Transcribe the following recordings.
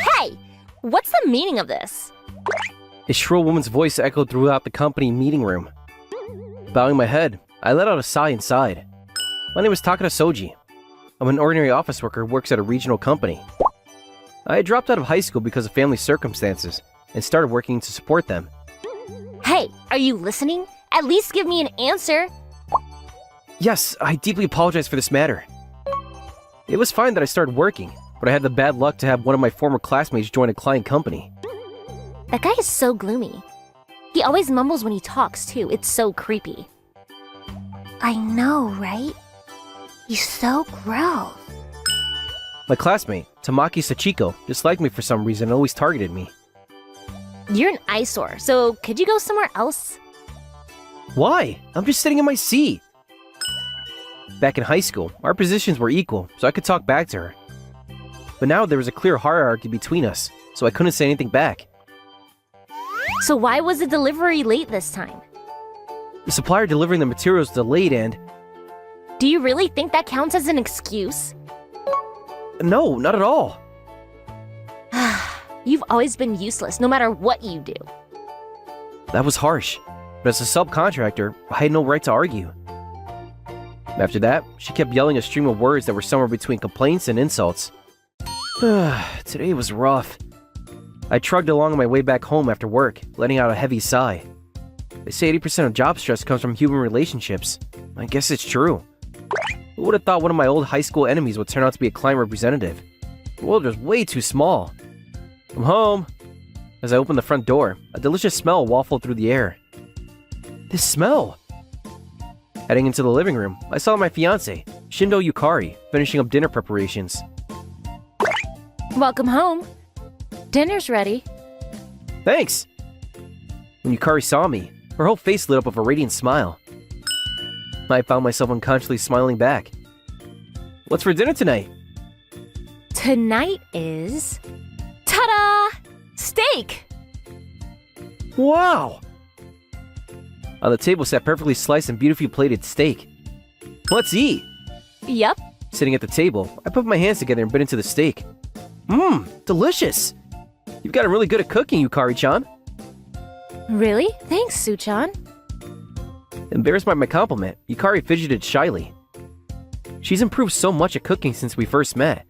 Hey! What's the meaning of this? A shrill woman's voice echoed throughout the company meeting room. Bowing my head, I let out a sigh inside. My name is Takada Soji. I'm an ordinary office worker who works at a regional company. I had dropped out of high school because of family circumstances and started working to support them. Hey, are you listening? At least give me an answer. Yes, I deeply apologize for this matter. It was fine that I started working, but I had the bad luck to have one of my former classmates join a client company. That guy is so gloomy. He always mumbles when he talks, too. It's so creepy. I know, right? He's so gross. My classmate, Tamaki Sachiko, disliked me for some reason and always targeted me. You're an eyesore, so could you go somewhere else? Why? I'm just sitting in my seat. Back in high school, our positions were equal, so I could talk back to her. But now there was a clear hierarchy between us, so I couldn't say anything back. So why was the delivery late this time? The supplier delivering the materials delayed and... Do you really think that counts as an excuse? No, not at all. You've always been useless, no matter what you do. That was harsh, but as a subcontractor, I had no right to argue. After that, she kept yelling a stream of words that were somewhere between complaints and insults. Today was rough. I trudged along on my way back home after work, letting out a heavy sigh. They say 80% of job stress comes from human relationships. I guess it's true. Who would have thought one of my old high school enemies would turn out to be a client representative? The world was way too small. I'm home. As I opened the front door, a delicious smell wafted through the air. This smell! Heading into the living room, I saw my fiancé, Shindo Yukari, finishing up dinner preparations. Welcome home. Dinner's ready. Thanks! When Yukari saw me, her whole face lit up with a radiant smile. I found myself unconsciously smiling back. What's for dinner tonight? Tonight is... Ta-da! Steak! Wow! On the table sat perfectly sliced and beautifully plated steak. Let's eat! Yup. Sitting at the table, I put my hands together and bit into the steak. Mmm, delicious! You've gotten really good at cooking, Yukari-chan. Really? Thanks, Su-chan. Embarrassed by my compliment, Yukari fidgeted shyly. She's improved so much at cooking since we first met.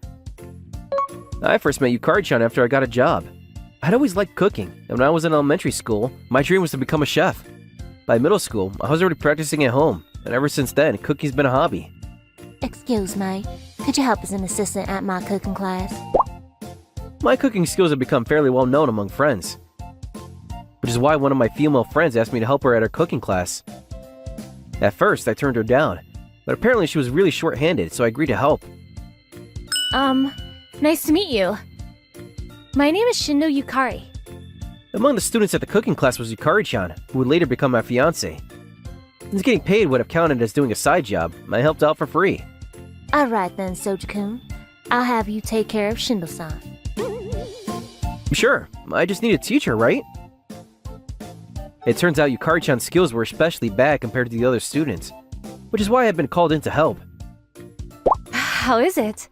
I first met Yukari-chan after I got a job. I'd always liked cooking, and when I was in elementary school, my dream was to become a chef. By middle school, I was already practicing at home, and ever since then, cooking's been a hobby. Excuse me, could you help as an assistant at my cooking class? My cooking skills have become fairly well known among friends, which is why one of my female friends asked me to help her at her cooking class. At first, I turned her down, but apparently she was really short-handed, so I agreed to help. Nice to meet you. My name is Shindo Yukari. Among the students at the cooking class was Yukari-chan, who would later become my fiancé. Since getting paid would have counted as doing a side job, I helped out for free. Alright then, Soji-kun. I'll have you take care of Shindo-san. Sure, I just need a teacher, right? It turns out Yukari-chan's skills were especially bad compared to the other students, which is why I've been called in to help. How is it?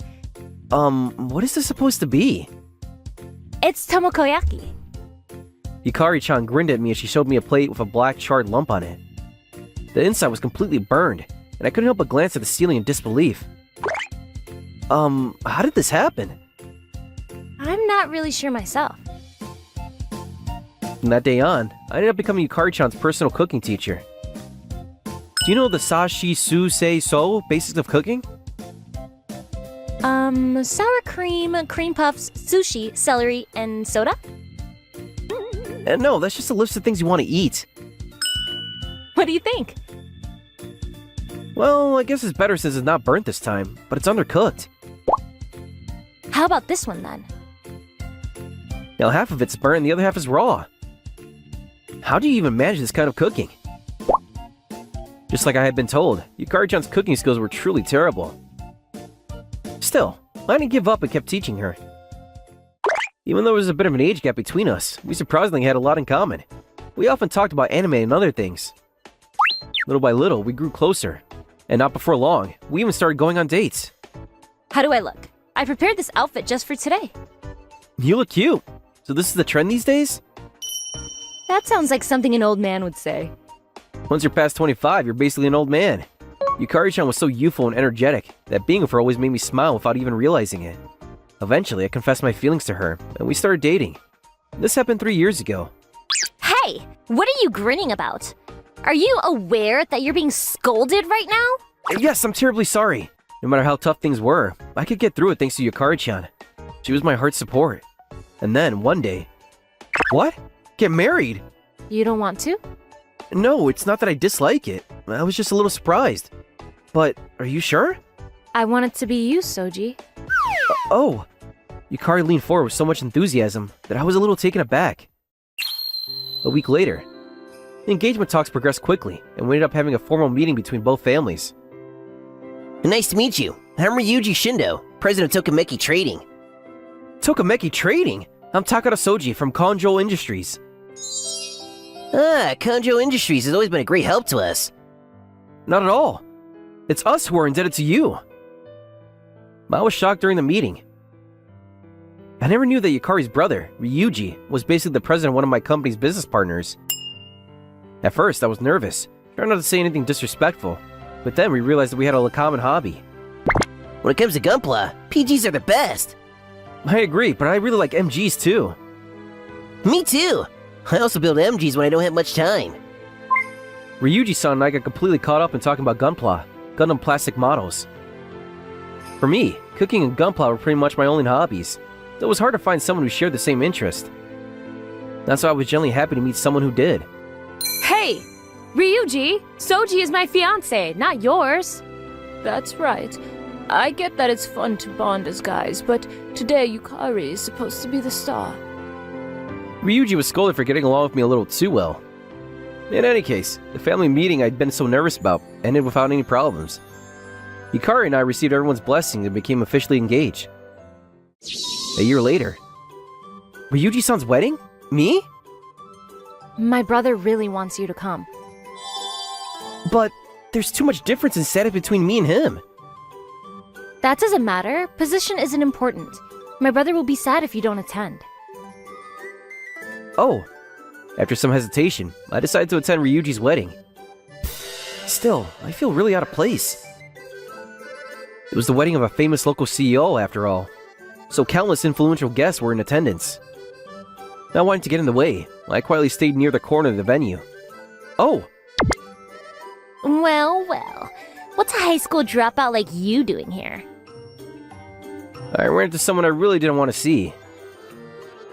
What is this supposed to be? It's tomokoyaki. Yukari-chan grinned at me as she showed me a plate with a black charred lump on it. The inside was completely burned, and I couldn't help but glance at the ceiling in disbelief. How did this happen? I'm not really sure myself. From that day on, I ended up becoming Yukari-chan's personal cooking teacher. Do you know the sashi su sei so basics of cooking? Sour cream, cream puffs, sushi, celery, and soda? No, that's just a list of things you want to eat. What do you think? Well, I guess it's better since it's not burnt this time, but it's undercooked. How about this one then? Now half of it's burnt and the other half is raw. How do you even manage this kind of cooking? Just like I had been told, Yukari-chan's cooking skills were truly terrible. Still, I didn't give up and kept teaching her. Even though there was a bit of an age gap between us, we surprisingly had a lot in common. We often talked about anime and other things. Little by little, we grew closer. And not before long, we even started going on dates. How do I look? I prepared this outfit just for today. You look cute. So this is the trend these days? That sounds like something an old man would say. Once you're past 25, you're basically an old man. Yukari-chan was so youthful and energetic that being with her always made me smile without even realizing it. Eventually, I confessed my feelings to her, and we started dating. This happened 3 years ago. Hey, what are you grinning about? Are you aware that you're being scolded right now? Yes, I'm terribly sorry. No matter how tough things were, I could get through it thanks to Yukari-chan. She was my heart's support. And then, one day... What? Get married? You don't want to? No, it's not that I dislike it. I was just a little surprised. But, are you sure? I want it to be you, Soji. Oh. Yukari leaned forward with so much enthusiasm that I was a little taken aback. A week later, the engagement talks progressed quickly, and we ended up having a formal meeting between both families. Nice to meet you. I'm Ryuji Shindo, president of Tokameki Trading. Tokameki Trading? I'm Takara Soji from Konjo Industries. Ah, Konjo Industries has always been a great help to us. Not at all. It's us who are indebted to you. I was shocked during the meeting. I never knew that Yukari's brother, Ryuji, was basically the president of one of my company's business partners. At first, I was nervous, trying not to say anything disrespectful, but then we realized that we had a common hobby. When it comes to Gunpla, PGs are the best. I agree, but I really like MGs too. Me too. I also build MGs when I don't have much time. Ryuji-san and I got completely caught up in talking about Gunpla, Gundam plastic models. For me, cooking and Gunpla were pretty much my only hobbies. It was hard to find someone who shared the same interest. That's why I was genuinely happy to meet someone who did. Hey! Ryuji! Soji is my fiancé, not yours! That's right. I get that it's fun to bond as guys, but today Yukari is supposed to be the star. Ryuji was scolded for getting along with me a little too well. In any case, the family meeting I'd been so nervous about ended without any problems. Yukari and I received everyone's blessing and became officially engaged. A year later. Ryuji-san's wedding? Me? My brother really wants you to come. But there's too much difference in status between me and him. That doesn't matter. Position isn't important. My brother will be sad if you don't attend. Oh. After some hesitation, I decided to attend Ryuji's wedding. Still, I feel really out of place. It was the wedding of a famous local CEO, after all, so countless influential guests were in attendance. Not wanting to get in the way, I quietly stayed near the corner of the venue. Oh! Well, well. What's a high school dropout like you doing here? I ran into someone I really didn't want to see.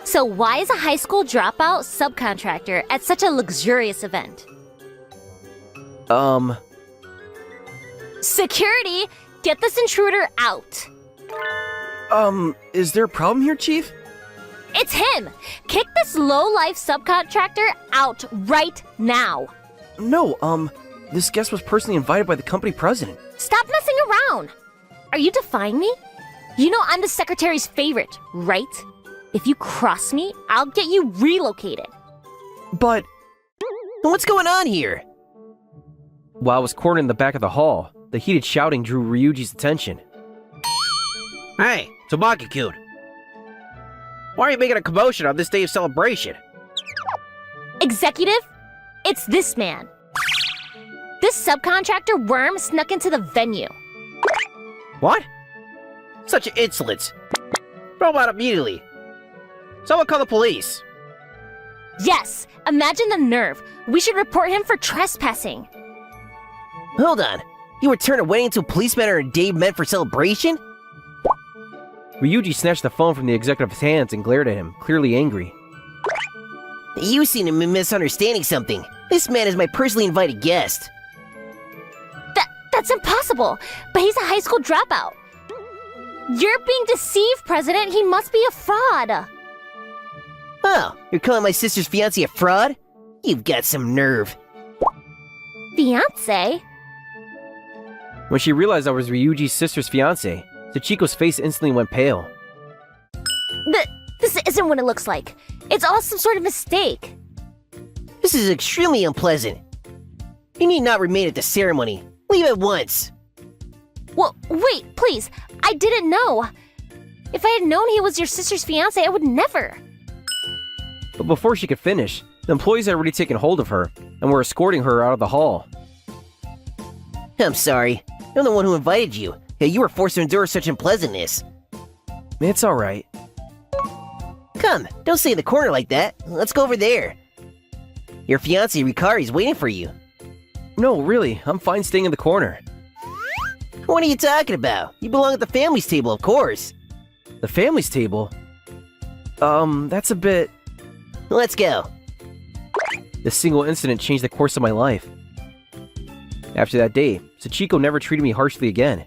So why is a high school dropout subcontractor at such a luxurious event? Security! Get this intruder out! Is there a problem here, Chief? It's him! Kick this low-life subcontractor out right now! No, this guest was personally invited by the company president. Stop messing around! Are you defying me? You know I'm the secretary's favorite, right? If you cross me, I'll get you relocated. But... What's going on here? While I was cornered in the back of the hall, the heated shouting drew Ryuji's attention. Hey, Tsubaki-kun. Why are you making a commotion on this day of celebration? Executive? It's this man. This subcontractor worm snuck into the venue. What? Such an insolence. Throw him out immediately. Someone call the police. Yes, imagine the nerve. We should report him for trespassing. Hold on. You would turn a wedding into a police matter a day meant for celebration? Ryuji snatched the phone from the executive's hands and glared at him, clearly angry. You seem to be misunderstanding something. This man is my personally invited guest. That's impossible, but he's a high school dropout. You're being deceived, President. He must be a fraud. Oh, you're calling my sister's fiancé a fraud? You've got some nerve. Fiancé? When she realized I was Ryuji's sister's fiancé, Sachiko's face instantly went pale. This isn't what it looks like. It's all some sort of mistake. This is extremely unpleasant. You need not remain at the ceremony. Leave at once. Well, wait, please. I didn't know. If I had known he was your sister's fiancé, I would never. But before she could finish, the employees had already taken hold of her and were escorting her out of the hall. I'm sorry. I'm the one who invited you. You were forced to endure such unpleasantness. It's alright. Come, don't stay in the corner like that. Let's go over there. Your fiancé Rikari's waiting for you. No, really, I'm fine staying in the corner. What are you talking about? You belong at the family's table, of course. The family's table? That's a bit... Let's go. This single incident changed the course of my life. After that day, Sachiko never treated me harshly again.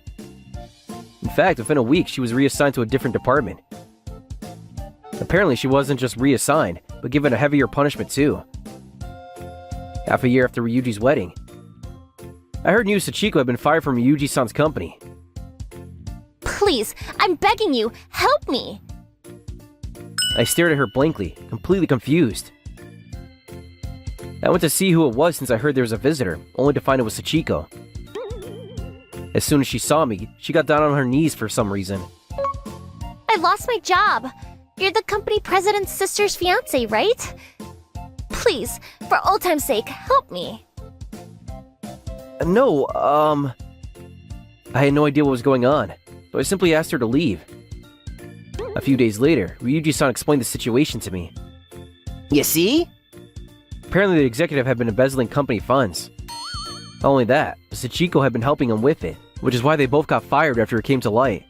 In fact, within a week, she was reassigned to a different department. Apparently, she wasn't just reassigned, but given a heavier punishment too. Half a year after Ryuji's wedding, I heard news Sachiko had been fired from Ryuji-san's company. Please, I'm begging you, help me! I stared at her blankly, completely confused. I went to see who it was since I heard there was a visitor, only to find it was Sachiko. As soon as she saw me, she got down on her knees for some reason. I lost my job. You're the company president's sister's fiancé, right? Please, for old time's sake, help me. No, I had no idea what was going on, so I simply asked her to leave. A few days later, Ryuji-san explained the situation to me. You see? Apparently the executive had been embezzling company funds. Not only that, Sachiko had been helping him with it, which is why they both got fired after it came to light.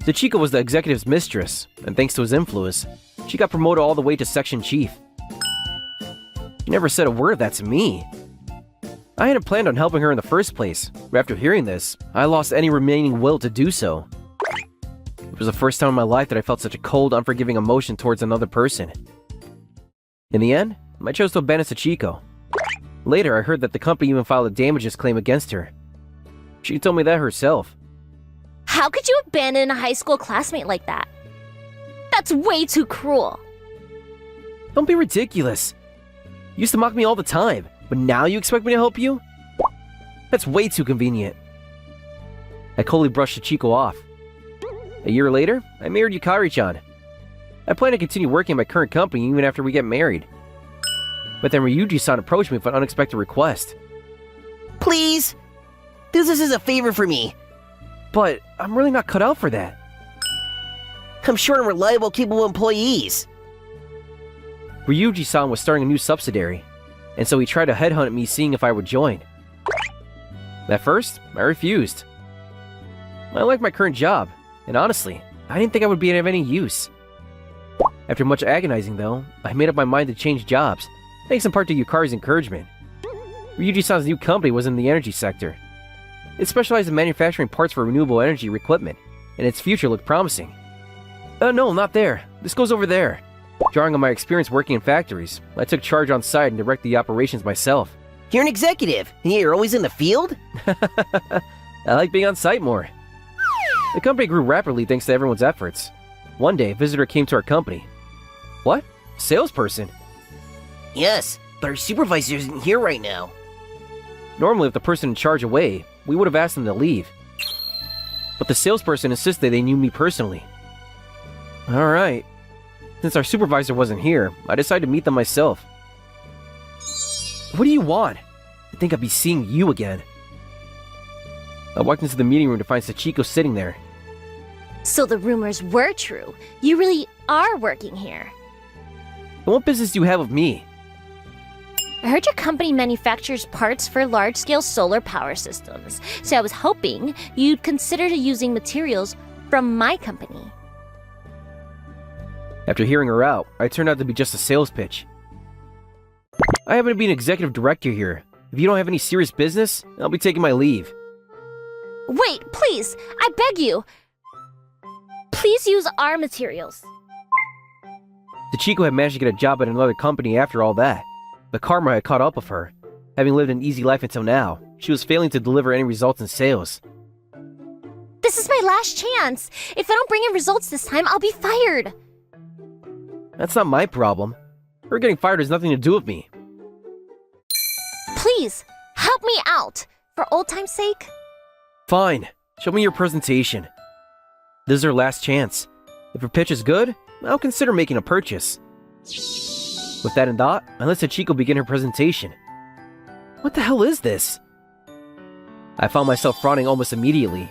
Sachiko was the executive's mistress, and thanks to his influence, she got promoted all the way to section chief. She never said a word of that to me. I hadn't planned on helping her in the first place, but after hearing this, I lost any remaining will to do so. It was the first time in my life that I felt such a cold, unforgiving emotion towards another person. In the end, I chose to abandon Sachiko. Later, I heard that the company even filed a damages claim against her. She told me that herself. How could you abandon a high school classmate like that? That's way too cruel. Don't be ridiculous. You used to mock me all the time, but now you expect me to help you? That's way too convenient. I coldly brushed Sachiko off. A year later, I married Yukari-chan. I plan to continue working at my current company even after we get married. But then Ryuji-san approached me with an unexpected request. Please? Do this as a favor for me. But I'm really not cut out for that. I'm short on reliable, capable employees. Ryuji-san was starting a new subsidiary, and so he tried to headhunt me seeing if I would join. At first, I refused. I liked my current job, and honestly, I didn't think I would be of any use. After much agonizing though, I made up my mind to change jobs, thanks in part to Yukari's encouragement. Ryuji-san's new company was in the energy sector. It specialized in manufacturing parts for renewable energy equipment, and its future looked promising. No, not there. This goes over there. Drawing on my experience working in factories, I took charge on site and directed the operations myself. You're an executive, and yet you're always in the field? I like being on site more. The company grew rapidly thanks to everyone's efforts. One day, a visitor came to our company. What? Salesperson? Yes, but our supervisor isn't here right now. Normally, if the person in charge away, we would have asked them to leave. But the salesperson insisted they knew me personally. Alright. Since our supervisor wasn't here, I decided to meet them myself. What do you want? I think I'd be seeing you again. I walked into the meeting room to find Sachiko sitting there. So the rumors were true. You really are working here. And what business do you have with me? I heard your company manufactures parts for large-scale solar power systems, so I was hoping you'd consider using materials from my company. After hearing her out, I turned out to be just a sales pitch. I happen to be an executive director here. If you don't have any serious business, I'll be taking my leave. Wait, please! I beg you! Please use our materials. Sachiko had managed to get a job at another company after all that, but karma had caught up with her. Having lived an easy life until now, she was failing to deliver any results in sales. This is my last chance! If I don't bring in results this time, I'll be fired! That's not my problem. Her getting fired has nothing to do with me. Please, help me out! For old time's sake? Fine. Show me your presentation. This is her last chance. If her pitch is good, I'll consider making a purchase. With that in thought, I let Sachiko begin her presentation. What the hell is this? I found myself frowning almost immediately.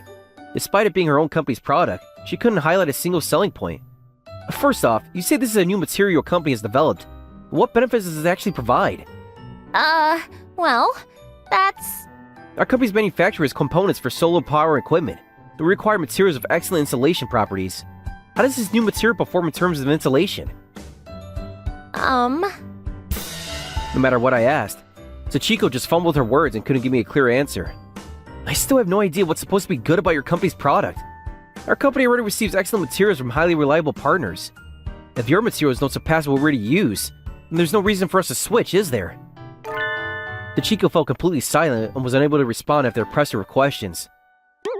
Despite it being her own company's product, she couldn't highlight a single selling point. First off, you say this is a new material your company has developed. What benefits does it actually provide? Well, that's... Our company's manufactures components for solar power equipment that require materials of excellent insulation properties. How does this new material perform in terms of insulation? No matter what I asked, Sachiko just fumbled her words and couldn't give me a clear answer. I still have no idea what's supposed to be good about your company's product. Our company already receives excellent materials from highly reliable partners. If your materials don't surpass what we already use, then there's no reason for us to switch, is there? Sachiko felt completely silent and was unable to respond after I pressed her with questions.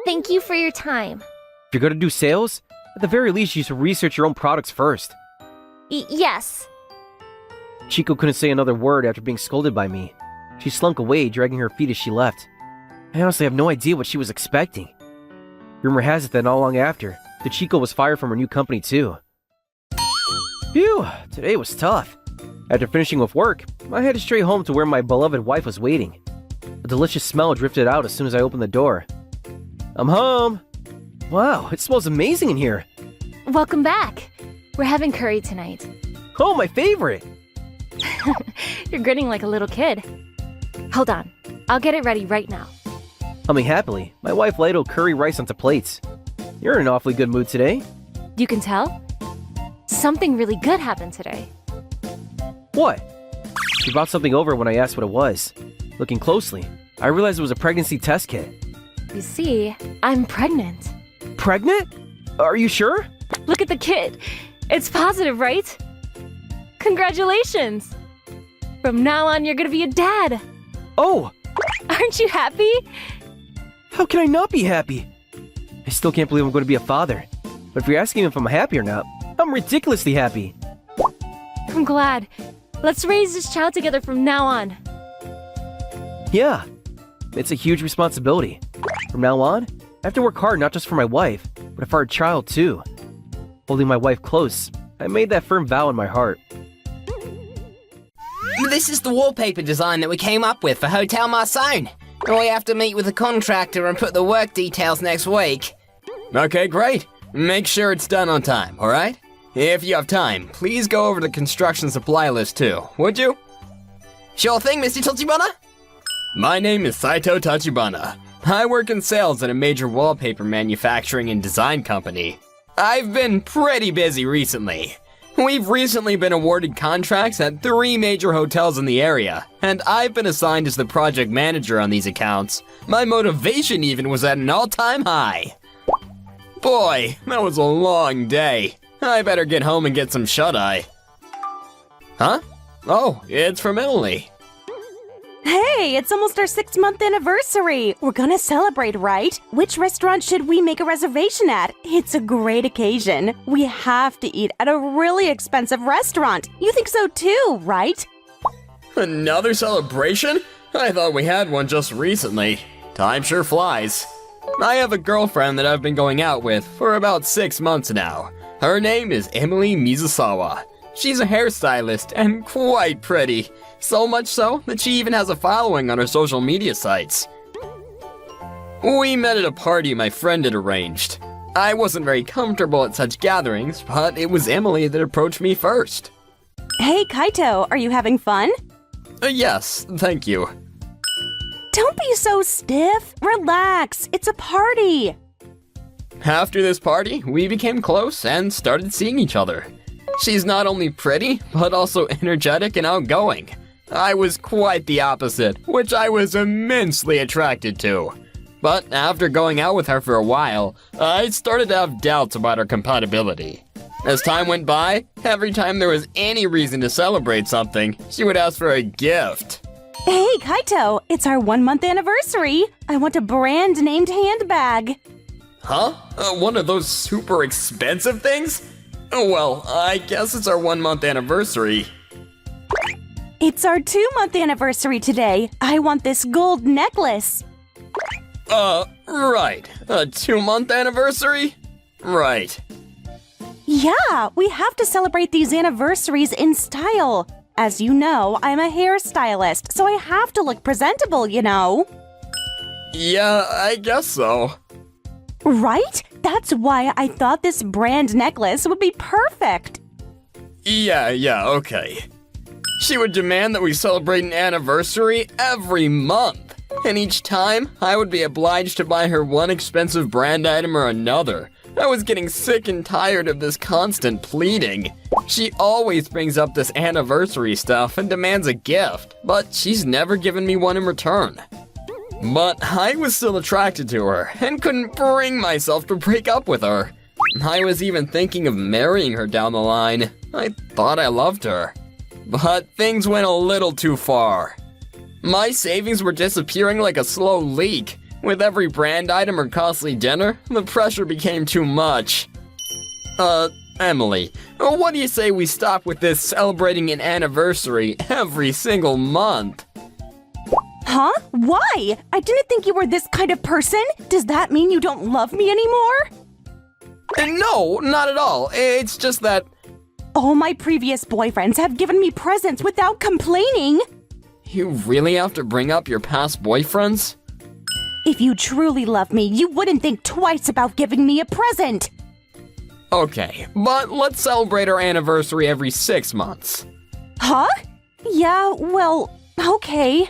Thank you for your time. If you're gonna do sales, at the very least you should research your own products first. Yes. Chico couldn't say another word after being scolded by me. She slunk away, dragging her feet as she left. I honestly have no idea what she was expecting. Rumor has it that not long after, Chico was fired from her new company too. Phew, today was tough. After finishing with work, I headed straight home to where my beloved wife was waiting. A delicious smell drifted out as soon as I opened the door. I'm home! Wow, it smells amazing in here! Welcome back. We're having curry tonight. Oh, my favorite! You're grinning like a little kid. Hold on. I'll get it ready right now. Humming happily, my wife ladled curry rice onto plates. You're in an awfully good mood today. You can tell? Something really good happened today. What? She brought something over when I asked what it was. Looking closely, I realized it was a pregnancy test kit. You see, I'm pregnant. Pregnant? Are you sure? Look at the kit. It's positive, right? Congratulations! From now on, you're gonna be a dad. Oh! Aren't you happy? How can I not be happy? I still can't believe I'm going to be a father. But if you're asking if I'm happy or not, I'm ridiculously happy. I'm glad. Let's raise this child together from now on. Yeah, it's a huge responsibility. From now on, I have to work hard not just for my wife, but for our child too. Holding my wife close, I made that firm vow in my heart. This is the wallpaper design that we came up with for Hotel Marcone. We have to meet with the contractor and put the work details next week. Okay, great. Make sure it's done on time, alright? If you have time, please go over the construction supply list too, would you? Sure thing, Mr. Tachibana. My name is Saito Tachibana. I work in sales at a major wallpaper manufacturing and design company. I've been pretty busy recently. We've recently been awarded contracts at 3 major hotels in the area, and I've been assigned as the project manager on these accounts. My motivation even was at an all-time high. Boy, that was a long day. I better get home and get some shut-eye. Huh? Oh, it's from Italy. Hey, it's almost our 6-month anniversary. We're gonna celebrate, right? Which restaurant should we make a reservation at? It's a great occasion. We have to eat at a really expensive restaurant. You think so too, right? Another celebration? I thought we had one just recently. Time sure flies. I have a girlfriend that I've been going out with for about 6 months now. Her name is Emily Mizusawa. She's a hairstylist and quite pretty. So much so that she even has a following on her social media sites. We met at a party my friend had arranged. I wasn't very comfortable at such gatherings, but it was Emily that approached me first. Hey, Kaito, are you having fun? Yes, thank you. Don't be so stiff. Relax. It's a party. After this party, we became close and started seeing each other. She's not only pretty, but also energetic and outgoing. I was quite the opposite, which I was immensely attracted to. But after going out with her for a while, I started to have doubts about our compatibility. As time went by, every time there was any reason to celebrate something, she would ask for a gift. Hey, Kaito, it's our 1-month anniversary. I want a brand-named handbag. Huh? One of those super expensive things? Well, I guess it's our 1-month anniversary. It's our 2-month anniversary today. I want this gold necklace. Right. A 2-month anniversary? Right. Yeah, we have to celebrate these anniversaries in style. As you know, I'm a hairstylist, so I have to look presentable, you know. Yeah, I guess so. Right? That's why I thought this brand necklace would be perfect. Yeah, okay. She would demand that we celebrate an anniversary every month. And each time, I would be obliged to buy her one expensive brand item or another. I was getting sick and tired of this constant pleading. She always brings up this anniversary stuff and demands a gift, but she's never given me one in return. But I was still attracted to her and couldn't bring myself to break up with her. I was even thinking of marrying her down the line. I thought I loved her. But things went a little too far. My savings were disappearing like a slow leak. With every brand item or costly dinner, the pressure became too much. Emily, what do you say we stop with this celebrating an anniversary every single month? Huh? Why? I didn't think you were this kind of person. Does that mean you don't love me anymore? No, not at all. It's just that... All my previous boyfriends have given me presents without complaining. You really have to bring up your past boyfriends? If you truly love me, you wouldn't think twice about giving me a present. Okay, but let's celebrate our anniversary every 6 months. Huh? Yeah, well, okay.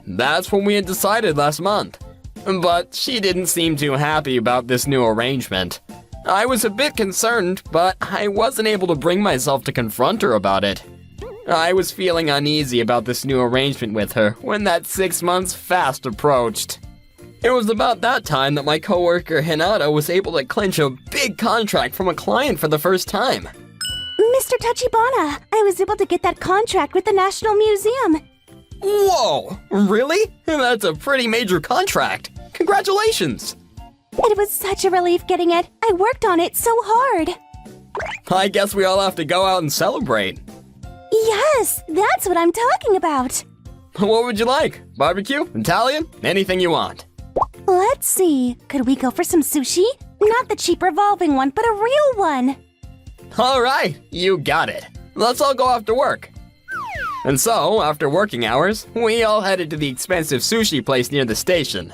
That's what we had decided last month. But she didn't seem too happy about this new arrangement. I was a bit concerned, but I wasn't able to bring myself to confront her about it. I was feeling uneasy about this new arrangement with her when that 6 months fast approached. It was about that time that my coworker Hinata was able to clinch a big contract from a client for the first time. Mr. Tachibana, I was able to get that contract with the National Museum. Whoa! Really? That's a pretty major contract. Congratulations! It was such a relief getting it. I worked on it so hard. I guess we all have to go out and celebrate. Yes, that's what I'm talking about. What would you like? Barbecue? Italian? Anything you want. Let's see. Could we go for some sushi? Not the cheap revolving one, but a real one. All right, you got it. Let's all go after work. And so, after working hours, we all headed to the expensive sushi place near the station.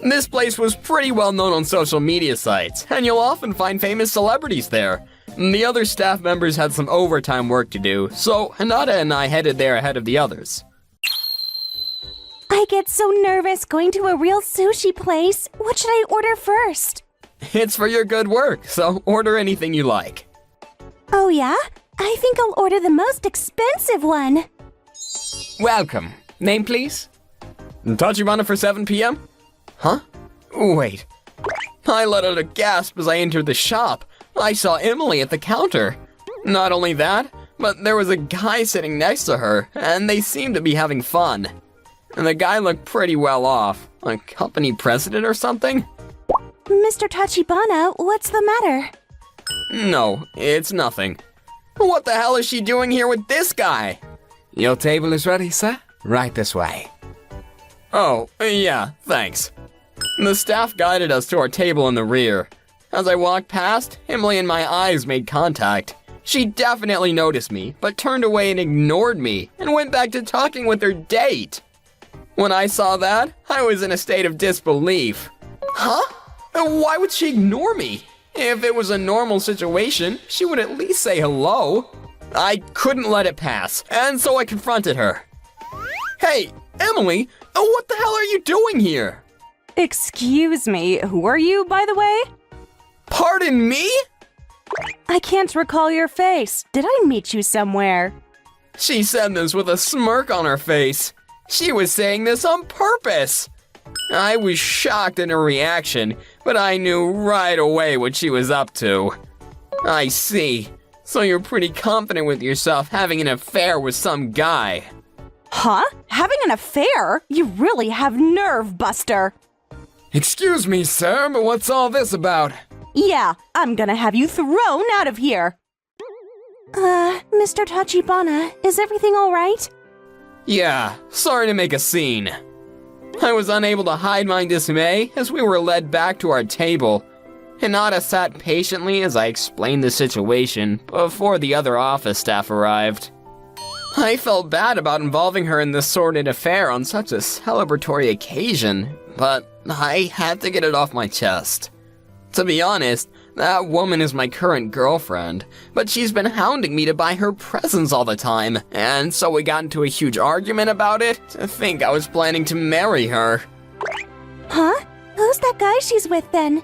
This place was pretty well known on social media sites, and you'll often find famous celebrities there. The other staff members had some overtime work to do, so Hinata and I headed there ahead of the others. I get so nervous going to a real sushi place. What should I order first? It's for your good work, so order anything you like. Oh yeah? I think I'll order the most expensive one. Welcome. Name, please? Tachibana for 7 p.m.? Huh? Wait. I let out a gasp as I entered the shop. I saw Emily at the counter. Not only that, but there was a guy sitting next to her, and they seemed to be having fun. And the guy looked pretty well off. A company president or something? Mr. Tachibana, what's the matter? No, it's nothing. What the hell is she doing here with this guy? Your table is ready, sir? Right this way. Oh, yeah, thanks. The staff guided us to our table in the rear. As I walked past, Emily and my eyes made contact. She definitely noticed me, but turned away and ignored me, and went back to talking with her date. When I saw that, I was in a state of disbelief. Huh? Why would she ignore me? If it was a normal situation, she would at least say hello. I couldn't let it pass, and so I confronted her. Hey, Emily, what the hell are you doing here? Excuse me, who are you, by the way? Pardon me? I can't recall your face. Did I meet you somewhere? She said this with a smirk on her face. She was saying this on purpose. I was shocked at her reaction, but I knew right away what she was up to. I see. So you're pretty confident with yourself having an affair with some guy. Huh? Having an affair? You really have nerve, Buster. Excuse me, sir, but what's all this about? Yeah, I'm gonna have you thrown out of here. Mr. Tachibana, is everything all right? Yeah, sorry to make a scene. I was unable to hide my dismay as we were led back to our table. Hinata sat patiently as I explained the situation before the other office staff arrived. I felt bad about involving her in this sordid affair on such a celebratory occasion, but I had to get it off my chest. To be honest, that woman is my current girlfriend, but she's been hounding me to buy her presents all the time, and so we got into a huge argument about it. To think I was planning to marry her. Huh? Who's that guy she's with then?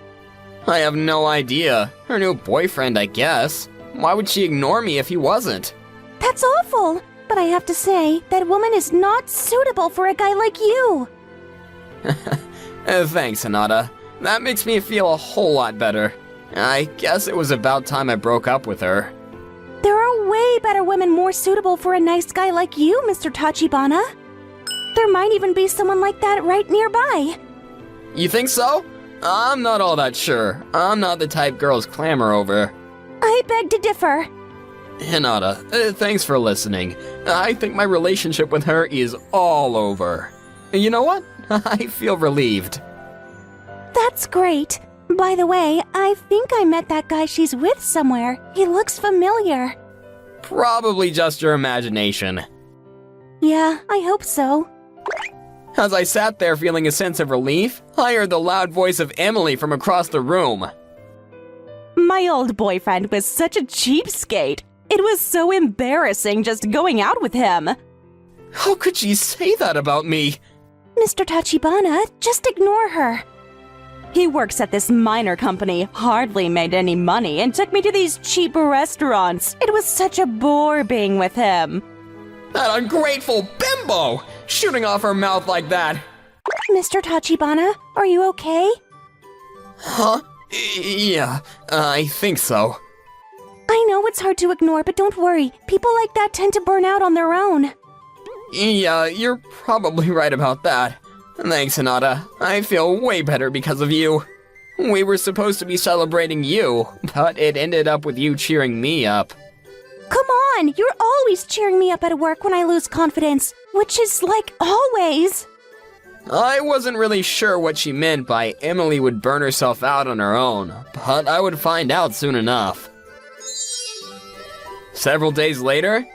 I have no idea. Her new boyfriend, I guess. Why would she ignore me if he wasn't? That's awful. But I have to say, that woman is not suitable for a guy like you. Thanks, Hinata. That makes me feel a whole lot better. I guess it was about time I broke up with her. There are way better women more suitable for a nice guy like you, Mr. Tachibana. There might even be someone like that right nearby. You think so? I'm not all that sure. I'm not the type girls clamor over. I beg to differ. Hinata, thanks for listening. I think my relationship with her is all over. You know what? I feel relieved. That's great. By the way, I think I met that guy she's with somewhere. He looks familiar. Probably just your imagination. Yeah, I hope so. As I sat there feeling a sense of relief, I heard the loud voice of Emily from across the room. My old boyfriend was such a cheapskate. It was so embarrassing just going out with him. How could she say that about me? Mr. Tachibana, just ignore her. He works at this minor company, hardly made any money, and took me to these cheap restaurants. It was such a bore being with him. That ungrateful bimbo! Shooting off her mouth like that! Mr. Tachibana, are you okay? Huh? Yeah, I think so. I know it's hard to ignore, but don't worry. People like that tend to burn out on their own. Yeah, you're probably right about that. Thanks, Hinata. I feel way better because of you. We were supposed to be celebrating you, but it ended up with you cheering me up. Come on, you're always cheering me up at work when I lose confidence, which is like always. I wasn't really sure what she meant by Emily would burn herself out on her own, but I would find out soon enough. Several days later,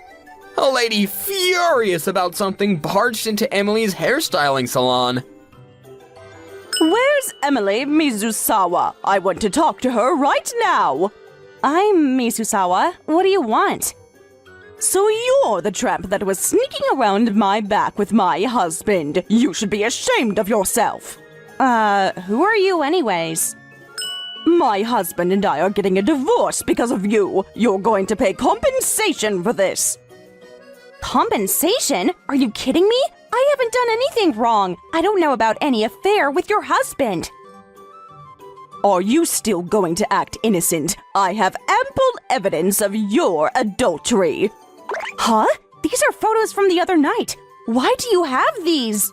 a lady furious about something barged into Emily's hairstyling salon. Where's Emily Mizusawa? I want to talk to her right now. I'm Mizusawa. What do you want? So you're the tramp that was sneaking around my back with my husband. You should be ashamed of yourself. Who are you anyways? My husband and I are getting a divorce because of you. You're going to pay compensation for this. Compensation? Are you kidding me? I haven't done anything wrong. I don't know about any affair with your husband. Are you still going to act innocent? I have ample evidence of your adultery. Huh? These are photos from the other night. Why do you have these?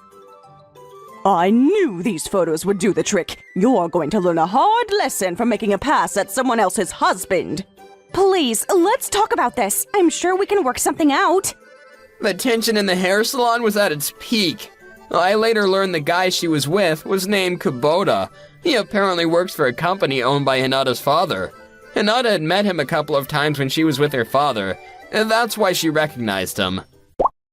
I knew these photos would do the trick. You're going to learn a hard lesson from making a pass at someone else's husband. Please, let's talk about this. I'm sure we can work something out. The tension in the hair salon was at its peak. I later learned the guy she was with was named Kubota. He apparently works for a company owned by Hinata's father. Hinata had met him a couple of times when she was with her father, and that's why she recognized him.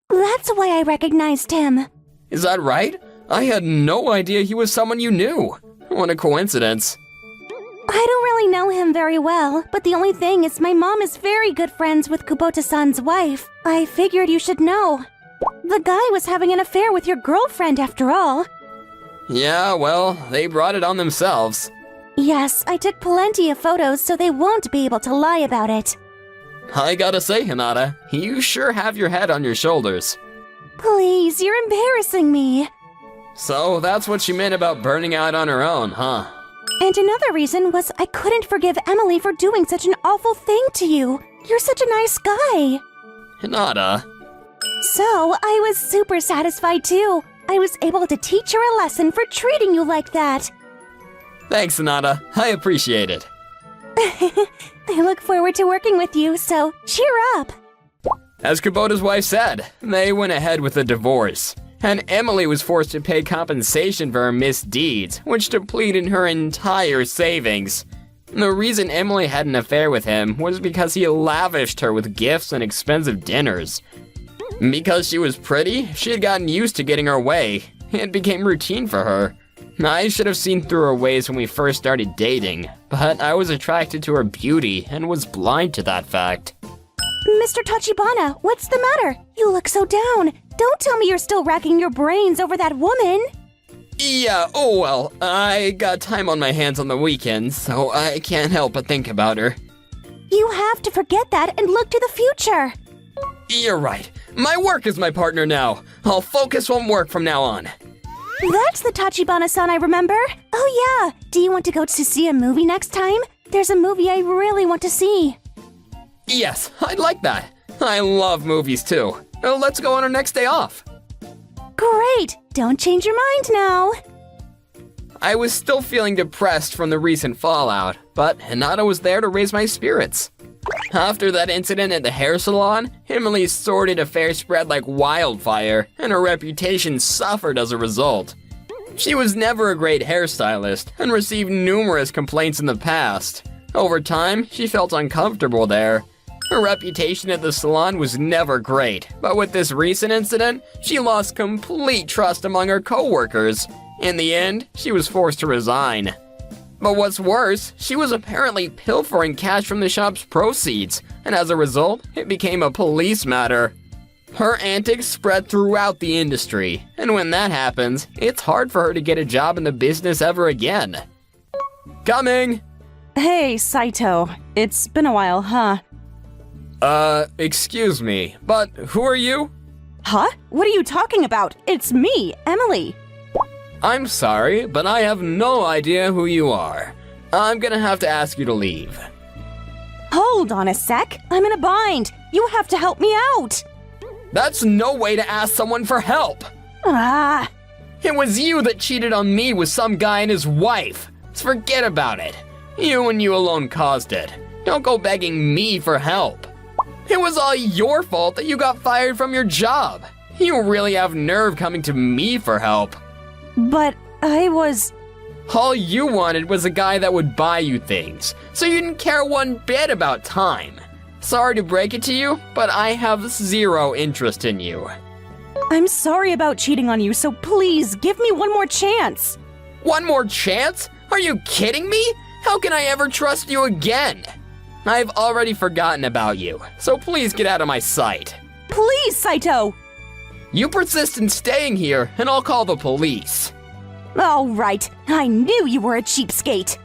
That's why I recognized him. Is that right? I had no idea he was someone you knew. What a coincidence. I don't really know him very well, but the only thing is my mom is very good friends with Kubota-san's wife. I figured you should know. The guy was having an affair with your girlfriend after all. Yeah, well, they brought it on themselves. Yes, I took plenty of photos so they won't be able to lie about it. I gotta say, Hinata, you sure have your head on your shoulders. Please, you're embarrassing me. So that's what she meant about burning out on her own, huh? And another reason was I couldn't forgive Emily for doing such an awful thing to you. You're such a nice guy. Hinata. So, I was super satisfied too. I was able to teach her a lesson for treating you like that. Thanks, Hinata. I appreciate it. I look forward to working with you, so cheer up. As Kubota's wife said, they went ahead with the divorce. And Emily was forced to pay compensation for her misdeeds, which depleted her entire savings. The reason Emily had an affair with him was because he lavished her with gifts and expensive dinners. Because she was pretty, she had gotten used to getting her way. It became routine for her. I should have seen through her ways when we first started dating, but I was attracted to her beauty and was blind to that fact. Mr. Tachibana, what's the matter? You look so down. Don't tell me you're still racking your brains over that woman. Yeah, oh well, I got time on my hands on the weekends, so I can't help but think about her. You have to forget that and look to the future. You're right. My work is my partner now. I'll focus on work from now on. That's the Tachibana-san I remember. Oh yeah, do you want to go to see a movie next time? There's a movie I really want to see. Yes, I'd like that. I love movies too. Let's go on our next day off. Great! Don't change your mind now. I was still feeling depressed from the recent fallout, but Hinata was there to raise my spirits. After that incident at the hair salon, Emily's sordid affair spread like wildfire, and her reputation suffered as a result. She was never a great hairstylist, and received numerous complaints in the past. Over time, she felt uncomfortable there. Her reputation at the salon was never great, but with this recent incident, she lost complete trust among her co-workers. In the end, she was forced to resign. But what's worse, she was apparently pilfering cash from the shop's proceeds, and as a result, it became a police matter. Her antics spread throughout the industry, and when that happens, it's hard for her to get a job in the business ever again. Coming! Hey, Saito. It's been a while, huh? Excuse me, but who are you? Huh? What are you talking about? It's me, Emily. I'm sorry, but I have no idea who you are. I'm gonna have to ask you to leave. Hold on a sec. I'm in a bind. You have to help me out. That's no way to ask someone for help. Ah. It was you that cheated on me with some guy and his wife. Forget about it. You and you alone caused it. Don't go begging me for help. It was all your fault that you got fired from your job. You really have nerve coming to me for help. But I was... All you wanted was a guy that would buy you things, so you didn't care one bit about time. Sorry to break it to you, but I have zero interest in you. I'm sorry about cheating on you, so please give me one more chance. One more chance? Are you kidding me? How can I ever trust you again? I've already forgotten about you, so please get out of my sight. Please, Saito! You persist in staying here, and I'll call the police. All right, I knew you were a cheapskate.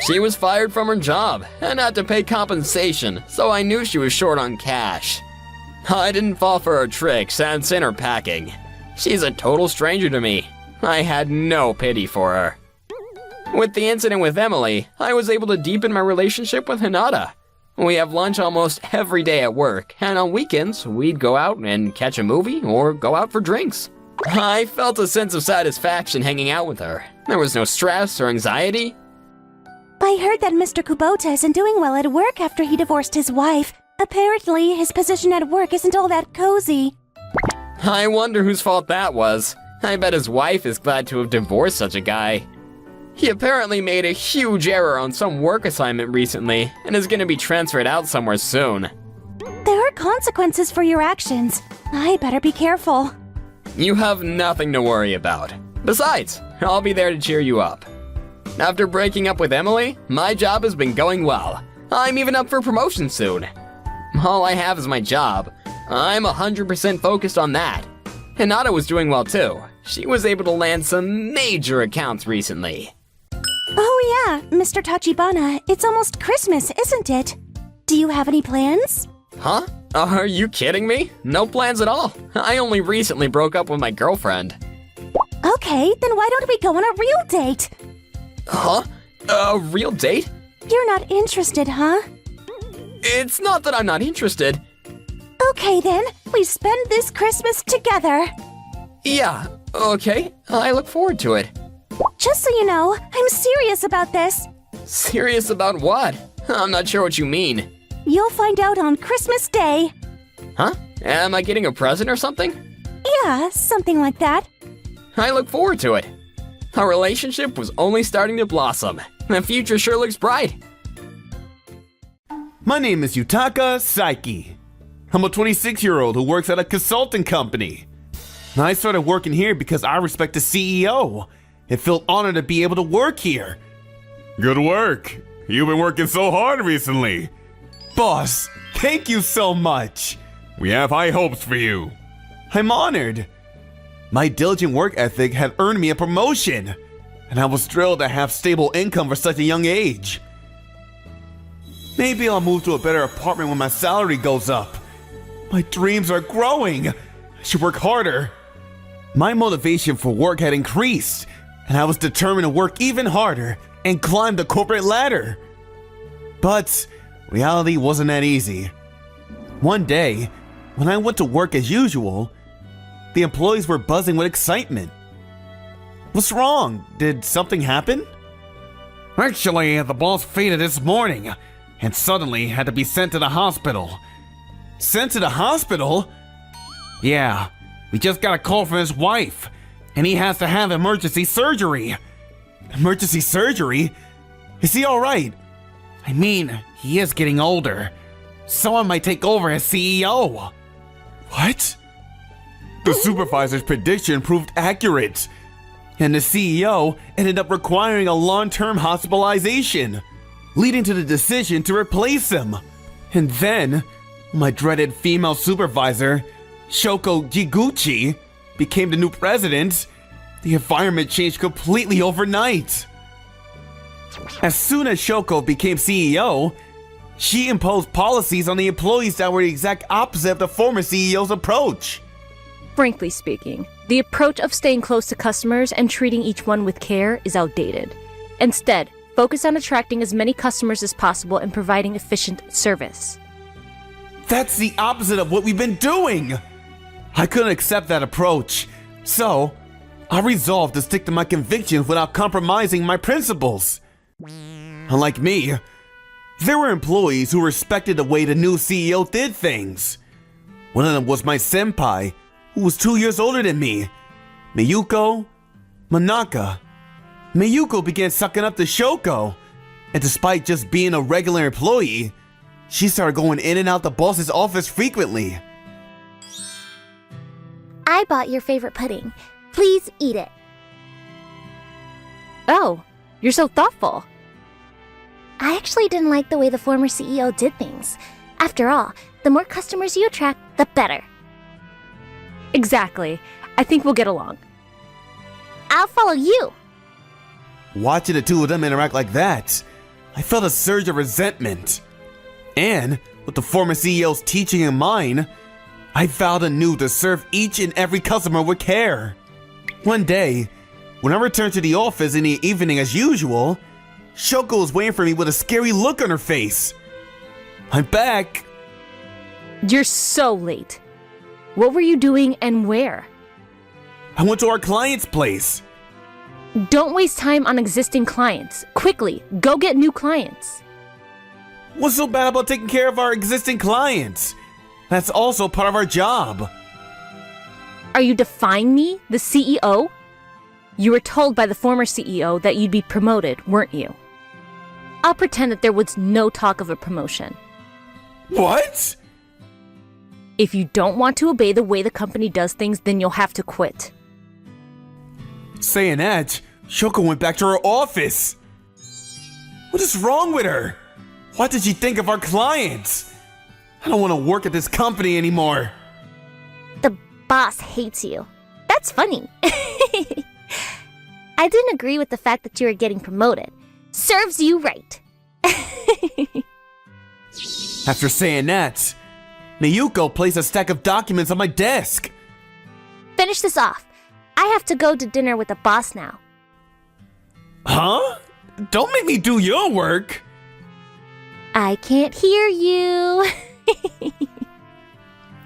She was fired from her job, and had to pay compensation, so I knew she was short on cash. I didn't fall for her tricks and sent her packing. She's a total stranger to me. I had no pity for her. With the incident with Emily, I was able to deepen my relationship with Hinata. We have lunch almost every day at work, and on weekends, we'd go out and catch a movie or go out for drinks. I felt a sense of satisfaction hanging out with her. There was no stress or anxiety. I heard that Mr. Kubota isn't doing well at work after he divorced his wife. Apparently, his position at work isn't all that cozy. I wonder whose fault that was. I bet his wife is glad to have divorced such a guy. He apparently made a huge error on some work assignment recently and is going to be transferred out somewhere soon. There are consequences for your actions. I better be careful. You have nothing to worry about. Besides, I'll be there to cheer you up. After breaking up with Emily, my job has been going well. I'm even up for promotion soon. All I have is my job. I'm 100% focused on that. Hinata was doing well too. She was able to land some major accounts recently. Oh yeah, Mr. Tachibana, it's almost Christmas, isn't it? Do you have any plans? Huh? Are you kidding me? No plans at all. I only recently broke up with my girlfriend. Okay, then why don't we go on a real date? Huh? A real date? You're not interested, huh? It's not that I'm not interested. Okay then, we spend this Christmas together. Yeah, okay. I look forward to it. Just so you know, I'm serious about this. Serious about what? I'm not sure what you mean. You'll find out on Christmas Day. Huh? Am I getting a present or something? Yeah, something like that. I look forward to it. Our relationship was only starting to blossom. The future sure looks bright. My name is Yutaka Saiki. I'm a 26-year-old who works at a consulting company. I started working here because I respect the CEO and feel honored to be able to work here. Good work. You've been working so hard recently. Boss, thank you so much. We have high hopes for you. I'm honored. My diligent work ethic had earned me a promotion, and I was thrilled to have stable income for such a young age. Maybe I'll move to a better apartment when my salary goes up. My dreams are growing. I should work harder. My motivation for work had increased, and I was determined to work even harder and climb the corporate ladder. But reality wasn't that easy. One day, when I went to work as usual, the employees were buzzing with excitement. What's wrong? Did something happen? Actually, the boss fainted this morning and suddenly had to be sent to the hospital. Sent to the hospital? Yeah, we just got a call from his wife, and he has to have emergency surgery. Emergency surgery? Is he alright? I mean, he is getting older. Someone might take over as CEO. What? The supervisor's prediction proved accurate, and the CEO ended up requiring a long-term hospitalization, leading to the decision to replace him. And then, my dreaded female supervisor, Shoko Jiguchi, became the new president. The environment changed completely overnight. As soon as Shoko became CEO, she imposed policies on the employees that were the exact opposite of the former CEO's approach. Frankly speaking, the approach of staying close to customers and treating each one with care is outdated. Instead, focus on attracting as many customers as possible and providing efficient service. That's the opposite of what we've been doing! I couldn't accept that approach, so I resolved to stick to my convictions without compromising my principles. Unlike me, there were employees who respected the way the new CEO did things. One of them was my senpai, who was 2 years older than me, Miyuko Manaka. Miyuko began sucking up to Shoko, and despite just being a regular employee, she started going in and out the boss's office frequently. I bought your favorite pudding. Please eat it. Oh, you're so thoughtful. I actually didn't like the way the former CEO did things. After all, the more customers you attract, the better. Exactly. I think we'll get along. I'll follow you. Watching the two of them interact like that, I felt a surge of resentment. And, with the former CEO's teaching in mind, I vowed anew to serve each and every customer with care. One day, when I returned to the office in the evening as usual, Shoko was waiting for me with a scary look on her face. I'm back. You're so late. What were you doing and where? I went to our client's place. Don't waste time on existing clients. Quickly, go get new clients. What's so bad about taking care of our existing clients? That's also part of our job. Are you defying me, the CEO? You were told by the former CEO that you'd be promoted, weren't you? I'll pretend that there was no talk of a promotion. What? If you don't want to obey the way the company does things, then you'll have to quit. Saying that, Shoko went back to her office. What is wrong with her? What did she think of our clients? I don't want to work at this company anymore. The boss hates you. That's funny. I didn't agree with the fact that you were getting promoted. Serves you right. After saying that, Miyuko placed a stack of documents on my desk. Finish this off. I have to go to dinner with the boss now. Huh? Don't make me do your work. I can't hear you.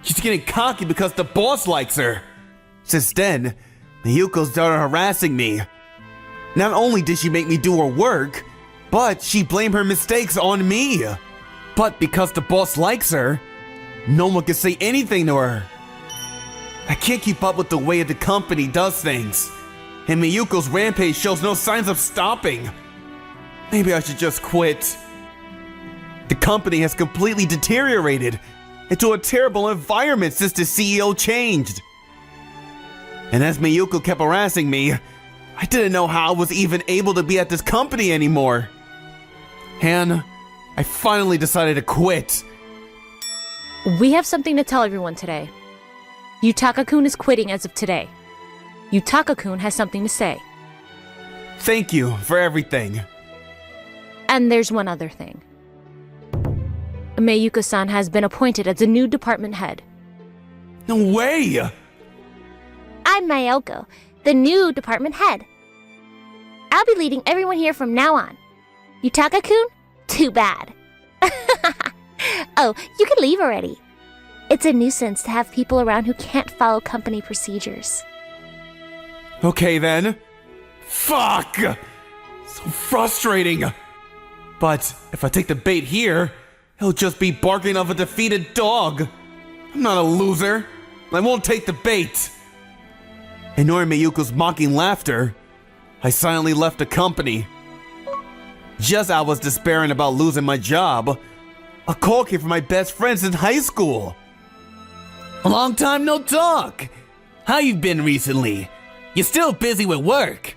She's getting cocky because the boss likes her. Since then, Miyuko started harassing me. Not only did she make me do her work, but she blamed her mistakes on me. But because the boss likes her, no one can say anything to her. I can't keep up with the way the company does things. and Miyuko's rampage shows no signs of stopping. Maybe I should just quit. The company has completely deteriorated into a terrible environment since the CEO changed. And as Miyuko kept harassing me, I didn't know how I was even able to be at this company anymore. And I finally decided to quit. We have something to tell everyone today. Yutaka-kun is quitting as of today. Yutaka-kun has something to say. Thank you for everything. And there's one other thing. Mayuko-san has been appointed as the new department head. No way! I'm Mayoko, the new department head. I'll be leading everyone here from now on. Yutaka-kun? Too bad. Oh, you can leave already. It's a nuisance to have people around who can't follow company procedures. Okay then. Fuck! So frustrating. But if I take the bait here, he'll just be barking of a defeated dog. I'm not a loser. I won't take the bait. Ignoring Miyuko's mocking laughter, I silently left the company. Just as I was despairing about losing my job, a call came from my best friend since high school. Long time no talk. How you been recently? You still busy with work?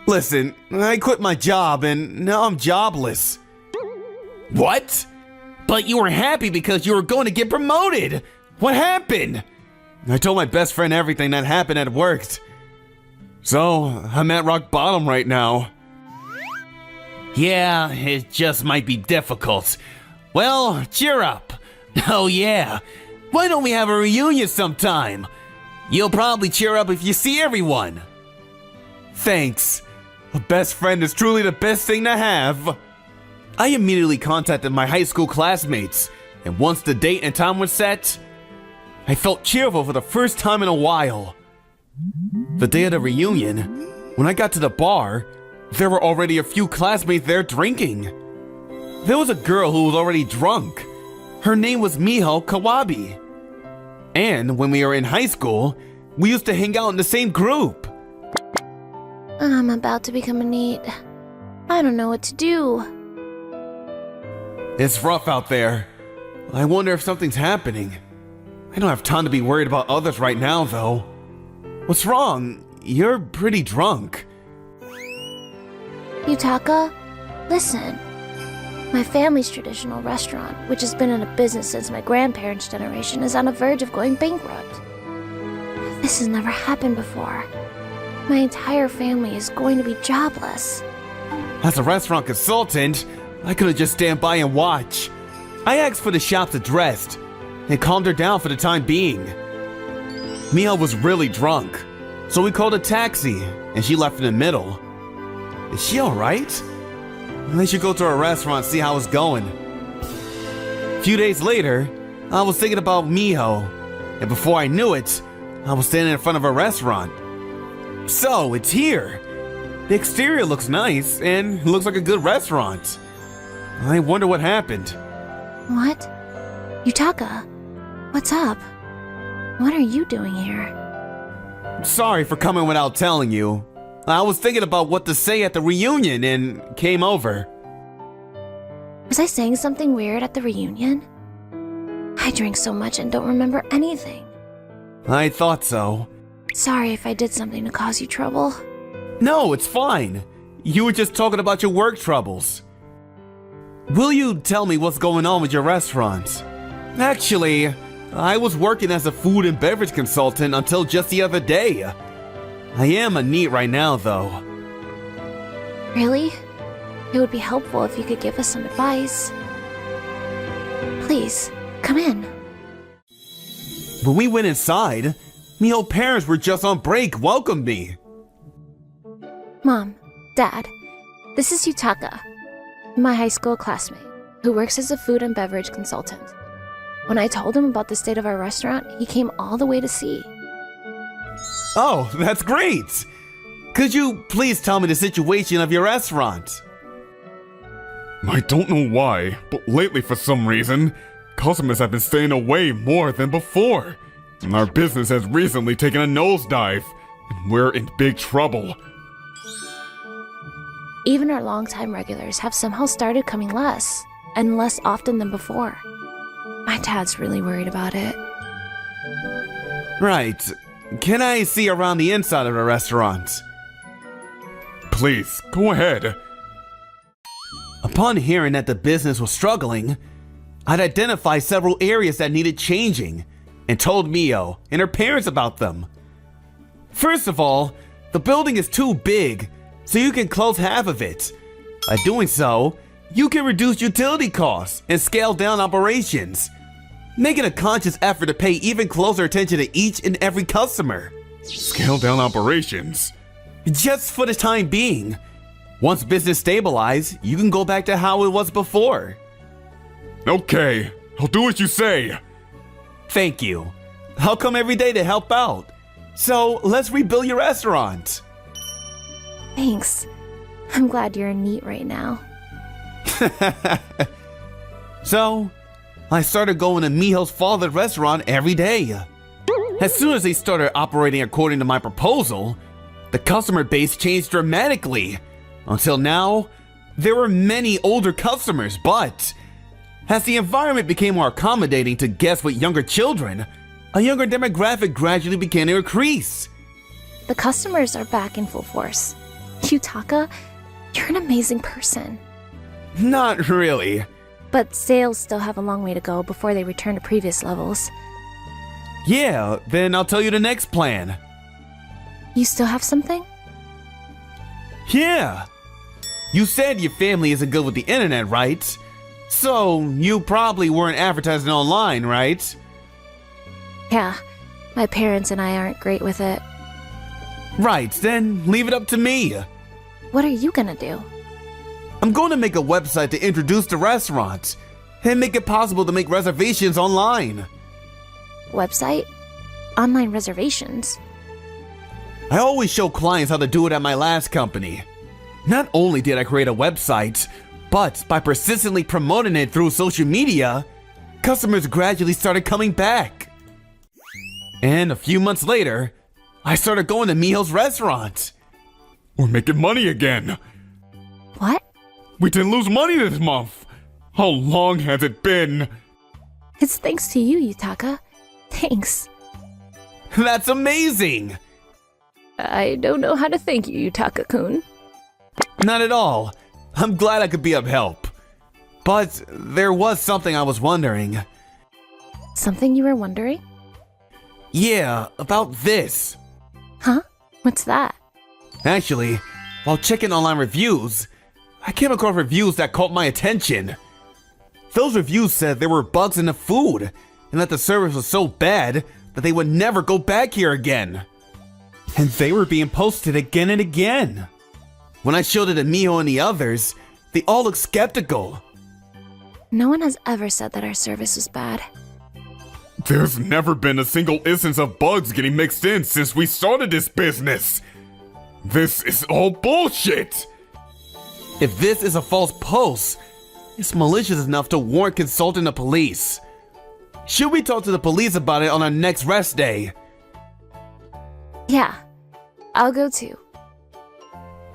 Listen, I quit my job and now I'm jobless. What? But you were happy because you were going to get promoted. What happened? I told my best friend everything that happened at work. So, I'm at rock bottom right now. Yeah, it just might be difficult. Well, cheer up. Oh yeah, why don't we have a reunion sometime? You'll probably cheer up if you see everyone. Thanks. A best friend is truly the best thing to have. I immediately contacted my high school classmates, and once the date and time were set, I felt cheerful for the first time in a while. The day of the reunion, when I got to the bar, there were already a few classmates there drinking. There was a girl who was already drunk. Her name was Miho Kawabi. And when we were in high school, we used to hang out in the same group. I'm about to become a NEET. I don't know what to do. It's rough out there. I wonder if something's happening. I don't have time to be worried about others right now, though. What's wrong? You're pretty drunk. Yutaka, listen. My family's traditional restaurant, which has been in a business since my grandparents' generation, is on the verge of going bankrupt. This has never happened before. My entire family is going to be jobless. As a restaurant consultant, I could have just stand by and watch. I asked for the shop's address and calmed her down for the time being. Miho was really drunk, so we called a taxi and she left in the middle. Is she alright? I should go to a restaurant and see how it's going. A few days later, I was thinking about Miho, and before I knew it, I was standing in front of a restaurant. So, it's here. The exterior looks nice, and it looks like a good restaurant. I wonder what happened. What? Yutaka, what's up? What are you doing here? Sorry for coming without telling you. I was thinking about what to say at the reunion and came over. Was I saying something weird at the reunion? I drank so much and don't remember anything. I thought so. Sorry if I did something to cause you trouble. No, it's fine. You were just talking about your work troubles. Will you tell me what's going on with your restaurant? Actually, I was working as a food and beverage consultant until just the other day. I am a NEET right now, though. Really? It would be helpful if you could give us some advice. Please, come in. When we went inside, Miho's parents were just on break welcomed me. Mom, Dad, this is Yutaka, my high school classmate, who works as a food and beverage consultant. When I told him about the state of our restaurant, he came all the way to see. Oh, that's great! Could you please tell me the situation of your restaurant? I don't know why, but lately for some reason, customers have been staying away more than before. And our business has recently taken a nosedive, and we're in big trouble. Even our longtime regulars have somehow started coming less, and less often than before. My dad's really worried about it. Right. Can I see around the inside of the restaurant? Please, go ahead. Upon hearing that the business was struggling, I'd identified several areas that needed changing and told Mio and her parents about them. First of all, the building is too big, so you can close half of it. By doing so, you can reduce utility costs and scale down operations, making a conscious effort to pay even closer attention to each and every customer. Scale down operations. Just for the time being. Once business stabilizes, you can go back to how it was before. Okay, I'll do what you say. Thank you. I'll come every day to help out. So let's rebuild your restaurant. Thanks. I'm glad you're neat right now. So, I started going to Miho's father's restaurant every day. As soon as they started operating according to my proposal, the customer base changed dramatically. Until now, there were many older customers, but as the environment became more accommodating to guests with younger children, a younger demographic gradually began to increase. The customers are back in full force. Yutaka, you're an amazing person. Not really. But sales still have a long way to go before they return to previous levels. Yeah, then I'll tell you the next plan. You still have something? Yeah. You said your family isn't good with the internet, right? So, you probably weren't advertising online, right? Yeah, my parents and I aren't great with it. Right, then leave it up to me. What are you gonna do? I'm going to make a website to introduce the restaurant and make it possible to make reservations online. Website? Online reservations? I always show clients how to do it at my last company. Not only did I create a website, but by persistently promoting it through social media, customers gradually started coming back. And a few months later, I started going to Miho's restaurant. We're making money again. What? We didn't lose money this month. How long has it been? It's thanks to you, Yutaka. Thanks. That's amazing! I don't know how to thank you, Yutaka-kun. Not at all. I'm glad I could be of help. But there was something I was wondering. Something you were wondering? Yeah, about this. Huh? What's that? Actually, while checking online reviews, I came across reviews that caught my attention. Those reviews said there were bugs in the food, and that the service was so bad that they would never go back here again. And they were being posted again and again. When I showed it to Miho and the others, they all looked skeptical. No one has ever said that our service was bad. There's never been a single instance of bugs getting mixed in since we started this business. This is all bullshit. If this is a false post, it's malicious enough to warrant consulting the police. Should we talk to the police about it on our next rest day? Yeah, I'll go too.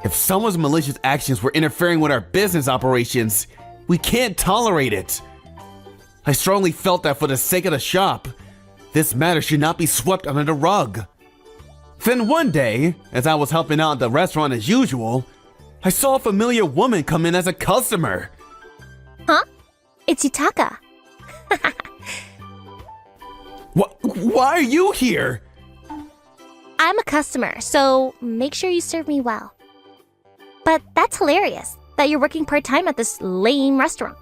If someone's malicious actions were interfering with our business operations, we can't tolerate it. I strongly felt that for the sake of the shop, this matter should not be swept under the rug. Then one day, as I was helping out at the restaurant as usual, I saw a familiar woman come in as a customer. Huh? It's Yutaka. Why are you here? I'm a customer, so make sure you serve me well. But that's hilarious, that you're working part-time at this lame restaurant.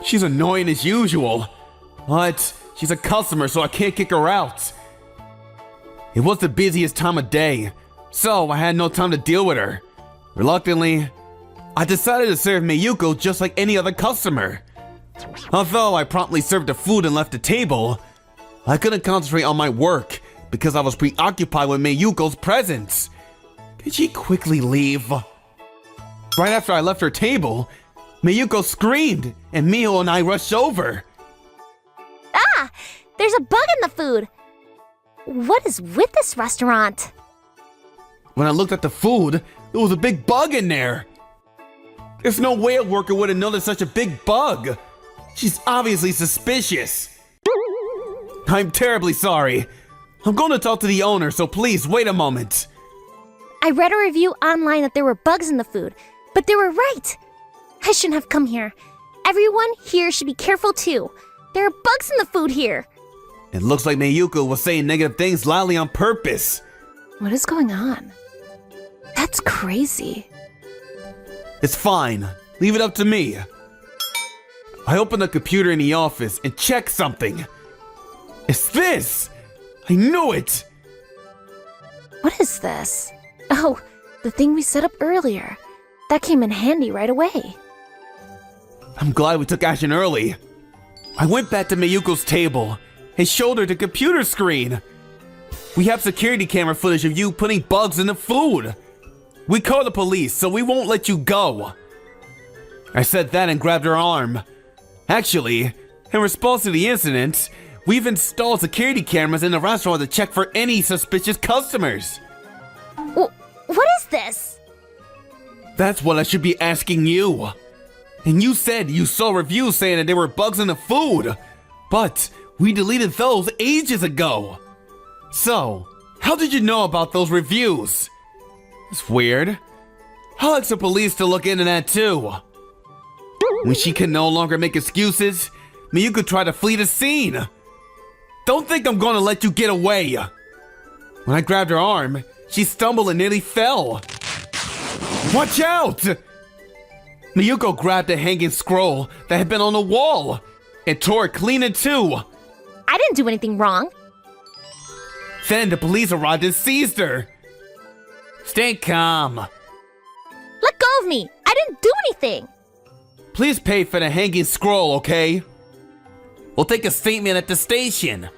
She's annoying as usual, but she's a customer, so I can't kick her out. It was the busiest time of day, so I had no time to deal with her. Reluctantly, I decided to serve Miyuko just like any other customer. Although I promptly served the food and left the table, I couldn't concentrate on my work because I was preoccupied with Miyuko's presence. Could she quickly leave? Right after I left her table, Miyuko screamed and Miho and I rushed over. Ah! There's a bug in the food! What is with this restaurant? When I looked at the food, there was a big bug in there. There's no way a worker would have noticed such a big bug. She's obviously suspicious. I'm terribly sorry. I'm going to talk to the owner, so please wait a moment. I read a review online that there were bugs in the food, but they were right. I shouldn't have come here. Everyone here should be careful too. There are bugs in the food here. It looks like Mayuko was saying negative things loudly on purpose. What is going on? That's crazy. It's fine. Leave it up to me. I opened the computer in the office and checked something. It's this! I knew it! What is this? Oh, the thing we set up earlier. That came in handy right away. I'm glad we took action early. I went back to Mayuko's table and showed her the computer screen. We have security camera footage of you putting bugs in the food. We called the police, so we won't let you go. I said that and grabbed her arm. Actually, in response to the incident, we've installed security cameras in the restaurant to check for any suspicious customers. What is this? That's what I should be asking you. And you said you saw reviews saying that there were bugs in the food, but we deleted those ages ago. So, how did you know about those reviews? It's weird. I'll ask the police to look into that too. When she can no longer make excuses, Mayuko tried to flee the scene. Don't think I'm gonna let you get away. When I grabbed her arm, she stumbled and nearly fell. Watch out! Mayuko grabbed a hanging scroll that had been on the wall and tore it clean in two. I didn't do anything wrong. Then the police arrived and seized her. Stay calm. Let go of me. I didn't do anything. Please pay for the hanging scroll, okay? We'll take a statement at the station.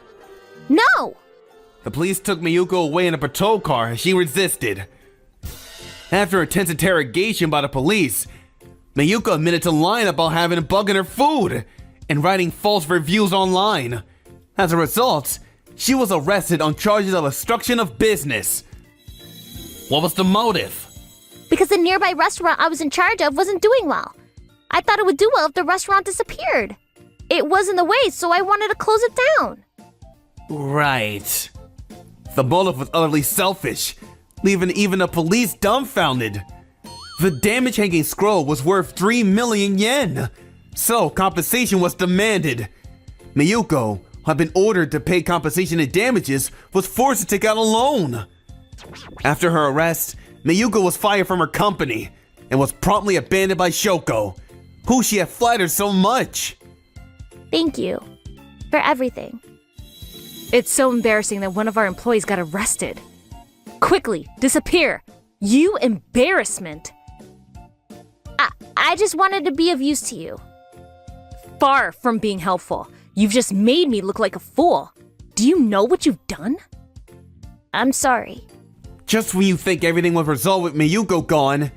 No. The police took Mayuko away in a patrol car and she resisted. After intense interrogation by the police, Mayuko admitted to lying about having a bug in her food and writing false reviews online. As a result, she was arrested on charges of obstruction of business. What was the motive? Because the nearby restaurant I was in charge of wasn't doing well. I thought it would do well if the restaurant disappeared. It was in the way, so I wanted to close it down. Right. The motive was utterly selfish, leaving even the police dumbfounded. The damage hanging scroll was worth 3 million yen, so compensation was demanded. Mayuko, who had been ordered to pay compensation and damages, was forced to take out a loan. After her arrest, Mayuko was fired from her company and was promptly abandoned by Shoko, who she had flattered so much. Thank you for everything. It's so embarrassing that one of our employees got arrested. Quickly, disappear! You embarrassment! I just wanted to be of use to you. Far from being helpful. You've just made me look like a fool. Do you know what you've done? I'm sorry. Just when you think everything was resolved with Mayuko gone,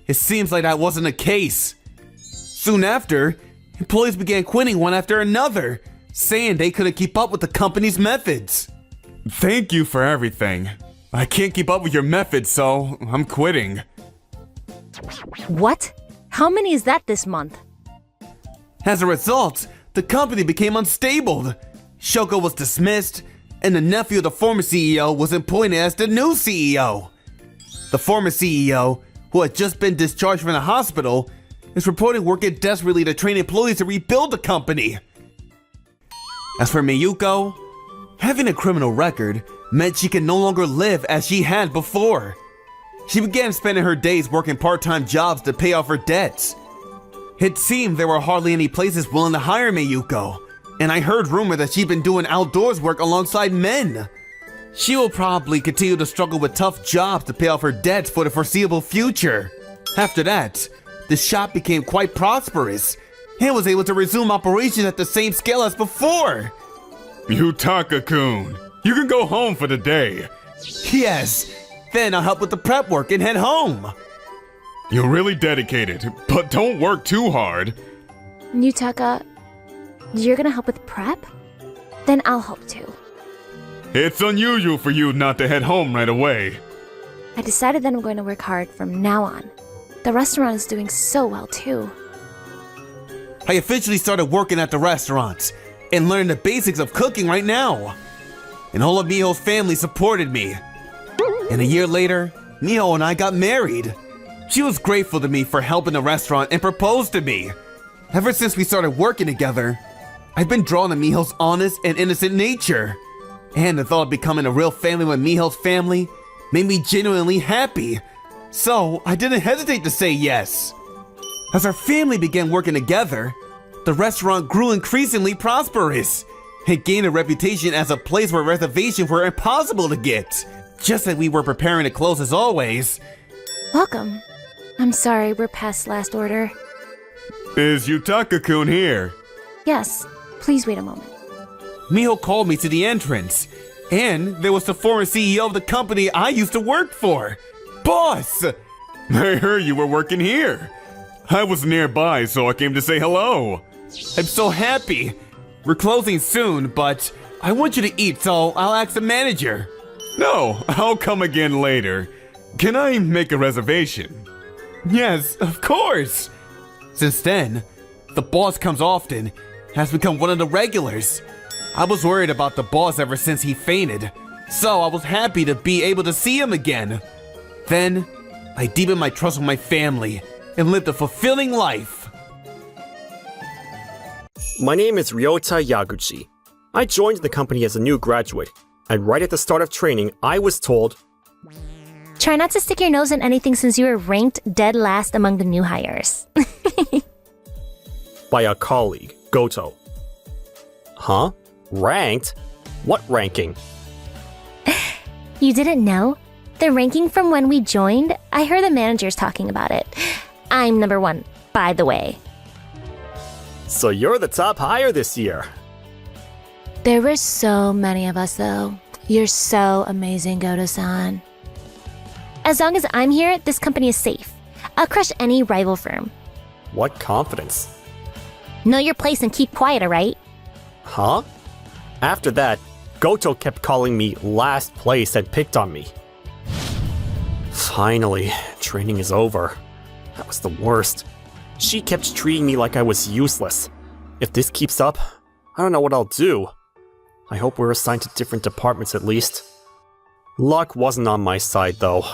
it seems like that wasn't the case. Soon after, employees began quitting one after another, saying they couldn't keep up with the company's methods. Thank you for everything. I can't keep up with your methods, so I'm quitting. What? How many is that this month? As a result, the company became unstable. Shoko was dismissed, and the nephew of the former CEO was appointed as the new CEO. The former CEO, who had just been discharged from the hospital, is reported working desperately to train employees to rebuild the company. As for Mayuko, having a criminal record meant she could no longer live as she had before. She began spending her days working part-time jobs to pay off her debts. It seemed there were hardly any places willing to hire Mayuko, and I heard rumor that she'd been doing outdoors work alongside men. She will probably continue to struggle with tough jobs to pay off her debts for the foreseeable future. After that, the shop became quite prosperous and was able to resume operations at the same scale as before. Yutaka-kun, you can go home for the day. Yes, then I'll help with the prep work and head home. You're really dedicated, but don't work too hard. Yutaka, you're gonna help with prep? Then I'll help too. It's unusual for you not to head home right away. I decided that I'm going to work hard from now on. The restaurant is doing so well, too. I officially started working at the restaurant and learned the basics of cooking right now. And all of Miho's family supported me. And a year later, Miho and I got married. She was grateful to me for helping the restaurant and proposed to me. Ever since we started working together, I've been drawn to Miho's honest and innocent nature. And the thought of becoming a real family with Miho's family made me genuinely happy. So I didn't hesitate to say yes. As our family began working together, the restaurant grew increasingly prosperous. It gained a reputation as a place where reservations were impossible to get. Just as we were preparing to close as always. Welcome. I'm sorry, we're past last order. Is Yutaka-kun here? Yes, please wait a moment. Miho called me to the entrance. And there was the former CEO of the company I used to work for. Boss! I heard you were working here. I was nearby, so I came to say hello. I'm so happy. We're closing soon, but I want you to eat, so I'll ask the manager. No, I'll come again later. Can I make a reservation? Yes, of course. Since then, the boss comes often, has become one of the regulars. I was worried about the boss ever since he fainted, so I was happy to be able to see him again. Then, I deepened my trust with my family and lived a fulfilling life. My name is Ryota Yaguchi. I joined the company as a new graduate, and right at the start of training, I was told, Try not to stick your nose in anything since you were ranked dead last among the new hires. by a colleague, Goto. Huh? Ranked? What ranking? You didn't know? The ranking from when we joined? I heard the managers talking about it. I'm number 1, by the way. So you're the top hire this year. There were so many of us, though. You're so amazing, Goto-san. As long as I'm here, this company is safe. I'll crush any rival firm. What confidence? Know your place and keep quiet, alright? Huh? After that, Goto kept calling me last place and picked on me. Finally, training is over. That was the worst. She kept treating me like I was useless. If this keeps up, I don't know what I'll do. I hope we're assigned to different departments at least. Luck wasn't on my side though.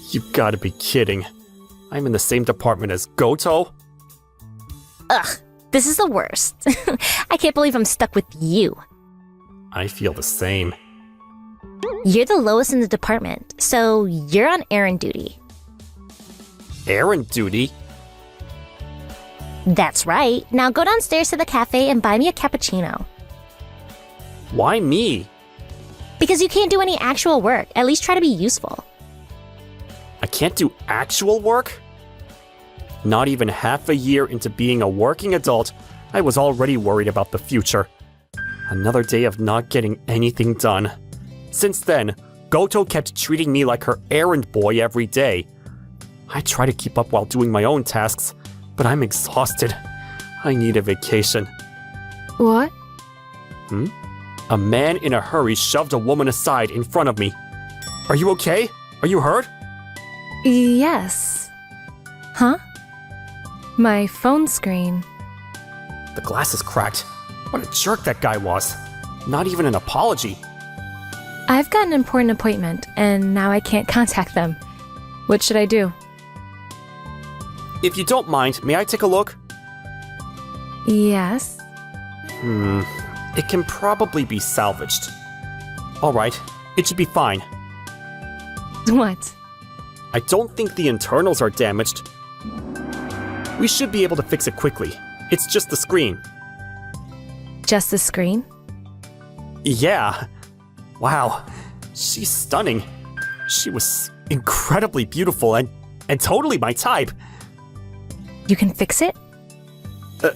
You gotta be kidding. I'm in the same department as Goto? Ugh, this is the worst. I can't believe I'm stuck with you. I feel the same. You're the lowest in the department, so you're on errand duty. Errand duty? That's right. Now go downstairs to the cafe and buy me a cappuccino. Why me? Because you can't do any actual work. At least try to be useful. I can't do actual work? Not even half a year into being a working adult, I was already worried about the future. Another day of not getting anything done. Since then, Goto kept treating me like her errand boy every day. I try to keep up while doing my own tasks, but I'm exhausted. I need a vacation. What? A man in a hurry shoved a woman aside in front of me. Are you okay? Are you hurt? Yes. Huh? My phone screen. The glass is cracked. What a jerk that guy was. Not even an apology. I've got an important appointment, and now I can't contact them. What should I do? If you don't mind, may I take a look? Yes. It can probably be salvaged. Alright, it should be fine. What? I don't think the internals are damaged. We should be able to fix it quickly. It's just the screen. Just the screen? Yeah. Wow. She's stunning. She was incredibly beautiful and totally my type. You can fix it?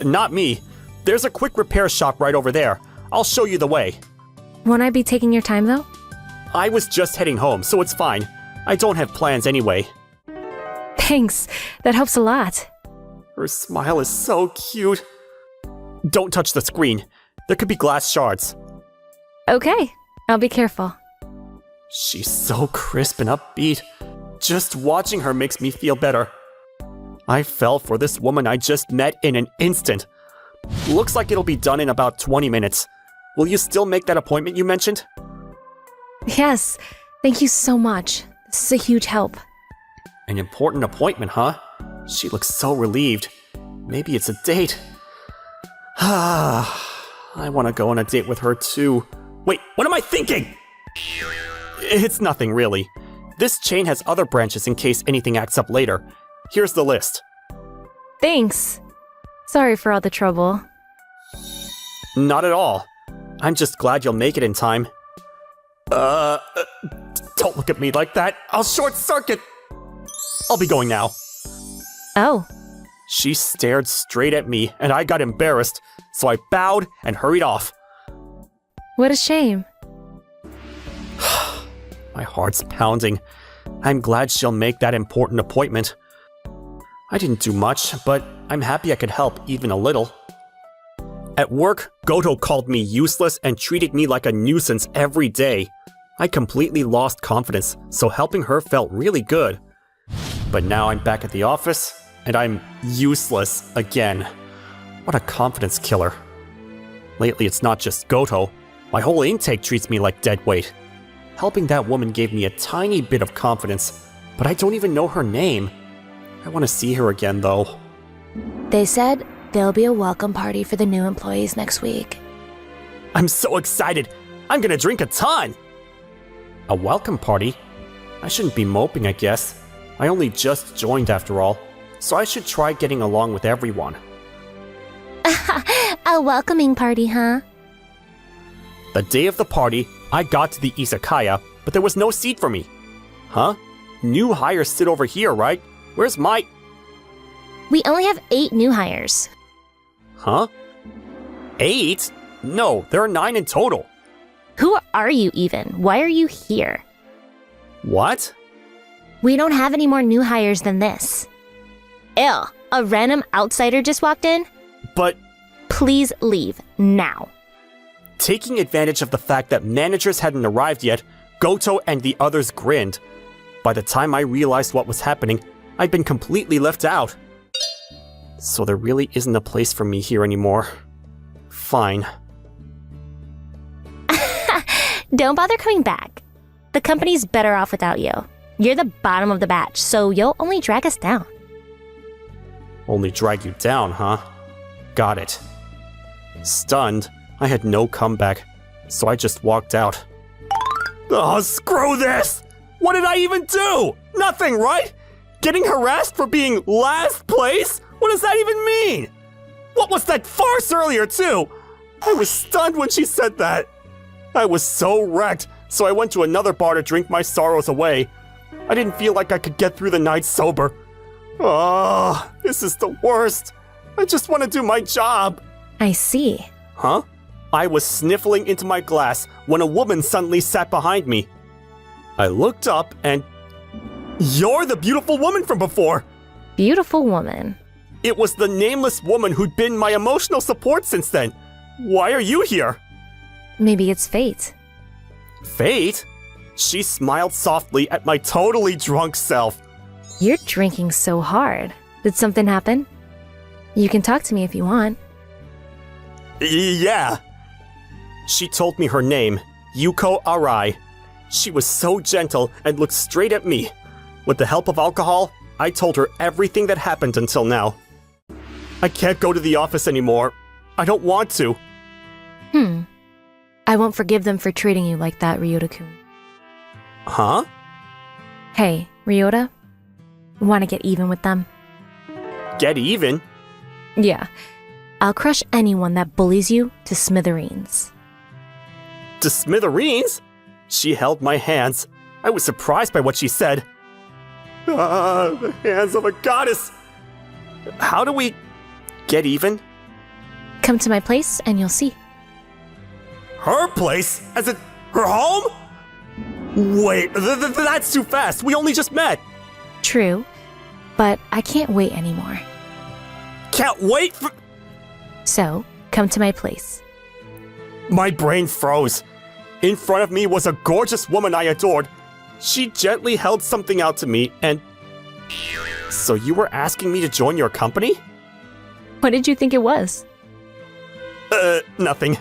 Not me. There's a quick repair shop right over there. I'll show you the way. Won't I be taking your time, though? I was just heading home, so it's fine. I don't have plans anyway. Thanks. That helps a lot. Her smile is so cute. Don't touch the screen. There could be glass shards. Okay. I'll be careful. She's so crisp and upbeat. Just watching her makes me feel better. I fell for this woman I just met in an instant. Looks like it'll be done in about 20 minutes. Will you still make that appointment you mentioned? Yes, thank you so much. This is a huge help. An important appointment, huh? She looks so relieved. Maybe it's a date. I want to go on a date with her too. Wait, what am I thinking? It's nothing really. This chain has other branches in case anything acts up later. Here's the list. Thanks. Sorry for all the trouble. Not at all. I'm just glad you'll make it in time. Don't look at me like that. I'll short circuit. I'll be going now. Oh. She stared straight at me and I got embarrassed, so I bowed and hurried off. What a shame. My heart's pounding. I'm glad she'll make that important appointment. I didn't do much, but I'm happy I could help even a little. At work, Goto called me useless and treated me like a nuisance every day. I completely lost confidence, so helping her felt really good. But now I'm back at the office, and I'm useless again. What a confidence killer. Lately it's not just Goto. My whole intake treats me like dead weight. Helping that woman gave me a tiny bit of confidence, but I don't even know her name. I want to see her again, though. They said there'll be a welcome party for the new employees next week. I'm so excited! I'm gonna drink a ton! A welcome party? I shouldn't be moping, I guess. I only just joined after all, so I should try getting along with everyone. A welcoming party, huh? The day of the party, I got to the izakaya, but there was no seat for me. Huh? New hires sit over here, right? Where's my... We only have 8 new hires. Huh? 8? No, there are 9 in total. Who are you even? Why are you here? What? We don't have any more new hires than this. Ew, a random outsider just walked in? But... Please leave, now. Taking advantage of the fact that managers hadn't arrived yet, Goto and the others grinned. By the time I realized what was happening, I'd been completely left out. So there really isn't a place for me here anymore. Fine. Don't bother coming back. The company's better off without you. You're the bottom of the batch, so you'll only drag us down. Only drag you down, huh? Got it. Stunned, I had no comeback, so I just walked out. Oh, screw this! What did I even do? Nothing, right? Getting harassed for being last place? What does that even mean? What was that farce earlier, too? I was stunned when she said that. I was so wrecked, so I went to another bar to drink my sorrows away. I didn't feel like I could get through the night sober. Oh, this is the worst. I just want to do my job. I see. Huh? I was sniffling into my glass when a woman suddenly sat behind me. I looked up and... You're the beautiful woman from before! Beautiful woman. It was the nameless woman who'd been my emotional support since then. Why are you here? Maybe it's fate. Fate? She smiled softly at my totally drunk self. You're drinking so hard. Did something happen? You can talk to me if you want. Yeah. She told me her name, Yuko Arai. She was so gentle and looked straight at me. With the help of alcohol, I told her everything that happened until now. I can't go to the office anymore. I don't want to. I won't forgive them for treating you like that, Ryota-kun. Huh? Hey, Ryota? Want to get even with them? Get even? Yeah. I'll crush anyone that bullies you to smithereens. To smithereens? She held my hands. I was surprised by what she said. Ah, the hands of a goddess! How do we get even? Come to my place and you'll see. Her place? As in her home? Wait, that's too fast. We only just met. True, but I can't wait anymore. Can't wait for... So, come to my place. My brain froze. In front of me was a gorgeous woman I adored. She gently held something out to me and... So you were asking me to join your company? What did you think it was? Nothing.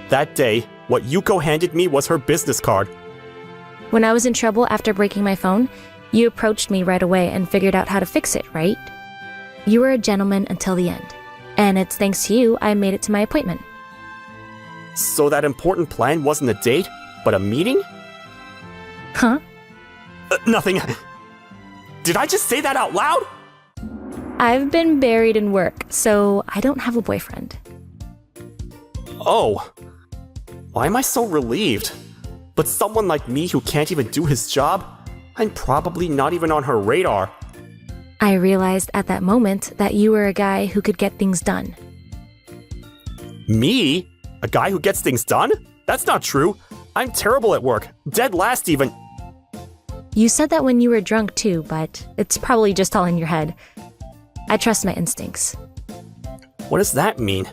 That day, what Yuko handed me was her business card. When I was in trouble after breaking my phone, you approached me right away and figured out how to fix it, right? You were a gentleman until the end. And it's thanks to you I made it to my appointment. So that important plan wasn't a date, but a meeting? Huh? Nothing. Did I just say that out loud? I've been buried in work, so I don't have a boyfriend. Oh. Why am I so relieved? But someone like me who can't even do his job? I'm probably not even on her radar. I realized at that moment that you were a guy who could get things done. Me? A guy who gets things done? That's not true. I'm terrible at work. Dead last even. You said that when you were drunk too, but it's probably just all in your head. I trust my instincts. What does that mean?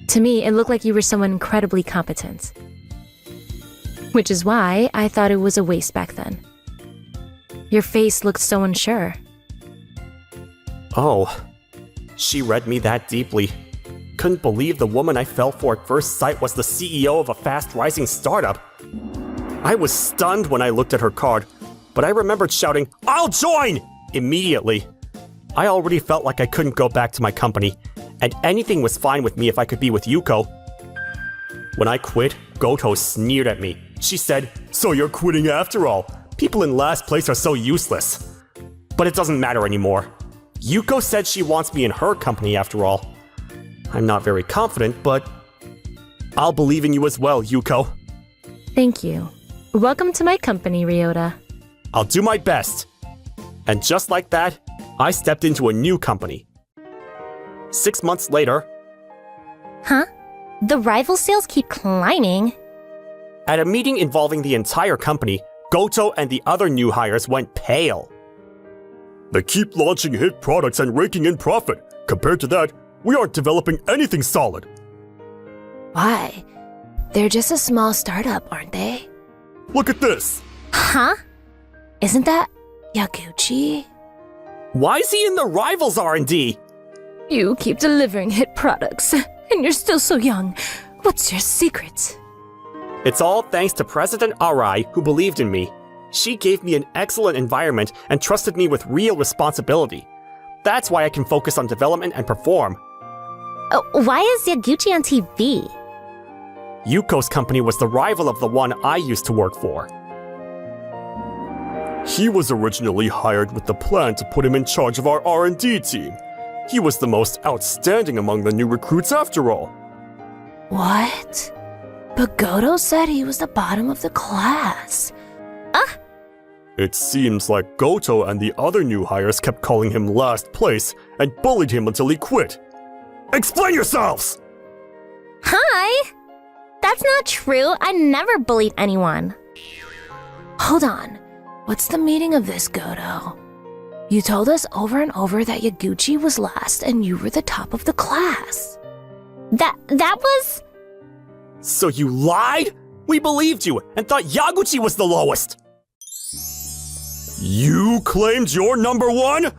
To me, it looked like you were someone incredibly competent. Which is why I thought it was a waste back then. Your face looked so unsure. Oh. She read me that deeply. Couldn't believe the woman I fell for at first sight was the CEO of a fast-rising startup. I was stunned when I looked at her card, but I remembered shouting, "I'll join!" immediately. I already felt like I couldn't go back to my company, and anything was fine with me if I could be with Yuko. When I quit, Goto sneered at me. She said, "So you're quitting after all? People in last place are so useless." But it doesn't matter anymore. Yuko said she wants me in her company after all. I'm not very confident, but I'll believe in you as well, Yuko. Thank you. Welcome to my company, Ryota. I'll do my best. And just like that, I stepped into a new company. 6 months later... Huh? The rival sales keep climbing. At a meeting involving the entire company, Goto and the other new hires went pale. They keep launching hit products and raking in profit. Compared to that, we aren't developing anything solid. Why? They're just a small startup, aren't they? Look at this. Huh? Isn't that Yaguchi? Why is he in the rivals R&D? You keep delivering hit products, and you're still so young. What's your secret? It's all thanks to President Arai, who believed in me. She gave me an excellent environment and trusted me with real responsibility. That's why I can focus on development and perform. Why is Yaguchi on TV? Yuko's company was the rival of the one I used to work for. He was originally hired with the plan to put him in charge of our R&D team. He was the most outstanding among the new recruits after all. What? But Goto said he was the bottom of the class. It seems like Goto and the other new hires kept calling him last place and bullied him until he quit. Explain yourselves! Hi! That's not true. I never bullied anyone. Hold on. What's the meaning of this, Goto? You told us over and over that Yaguchi was last and you were the top of the class. That was... So you lied? We believed you and thought Yaguchi was the lowest. You claimed you're number one?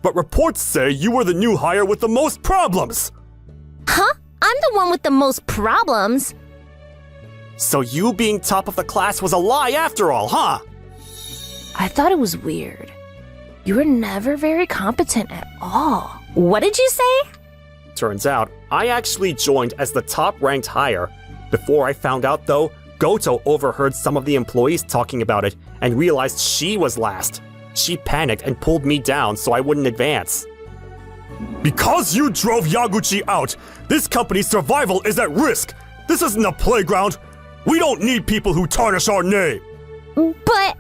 But reports say you were the new hire with the most problems. Huh? I'm the one with the most problems. So you being top of the class was a lie after all, huh? I thought it was weird. You were never very competent at all. What did you say? Turns out, I actually joined as the top-ranked hire. Before I found out, though, Goto overheard some of the employees talking about it and realized she was last. She panicked and pulled me down so I wouldn't advance. Because you drove Yaguchi out, this company's survival is at risk. This isn't a playground. We don't need people who tarnish our name. But...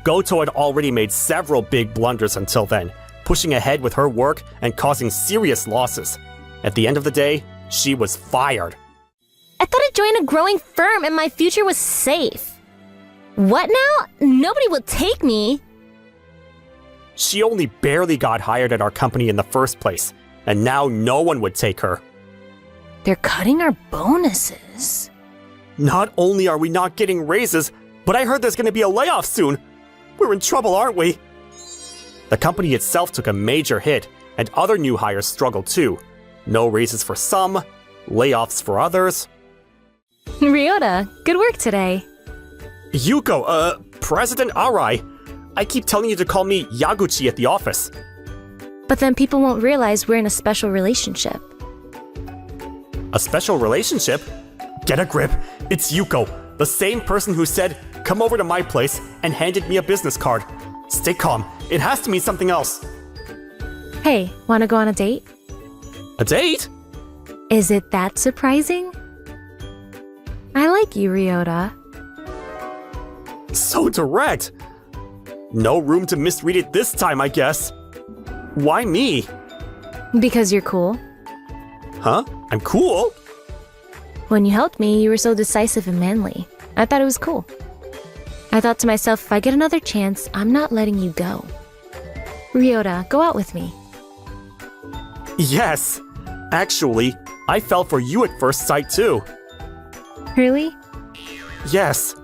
Goto had already made several big blunders until then, pushing ahead with her work and causing serious losses. At the end of the day, she was fired. I thought I'd join a growing firm and my future was safe. What now? Nobody will take me. She only barely got hired at our company in the first place, and now no one would take her. They're cutting our bonuses. Not only are we not getting raises, but I heard there's gonna be a layoff soon. We're in trouble, aren't we? The company itself took a major hit, and other new hires struggled too. No raises for some, layoffs for others. Ryota, good work today. Yuko, President Arai, I keep telling you to call me Yaguchi at the office. But then people won't realize we're in a special relationship. A special relationship? Get a grip. It's Yuko, the same person who said, "Come over to my place," and handed me a business card. Stay calm. It has to mean something else. Hey, wanna go on a date? A date? Is it that surprising? I like you, Ryota. So direct. No room to misread it this time, I guess. Why me? Because you're cool. Huh? I'm cool? When you helped me, you were so decisive and manly. I thought it was cool. I thought to myself, if I get another chance, I'm not letting you go. Ryota, go out with me. Yes. Actually, I fell for you at first sight too. Really? Yes.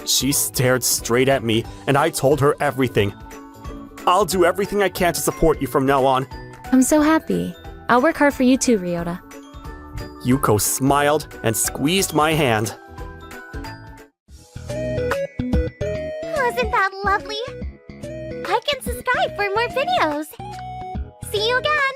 She stared straight at me, and I told her everything. I'll do everything I can to support you from now on. I'm so happy. I'll work hard for you too, Ryota. Yuko smiled and squeezed my hand. Wasn't that lovely? Like and subscribe for more videos. See you again!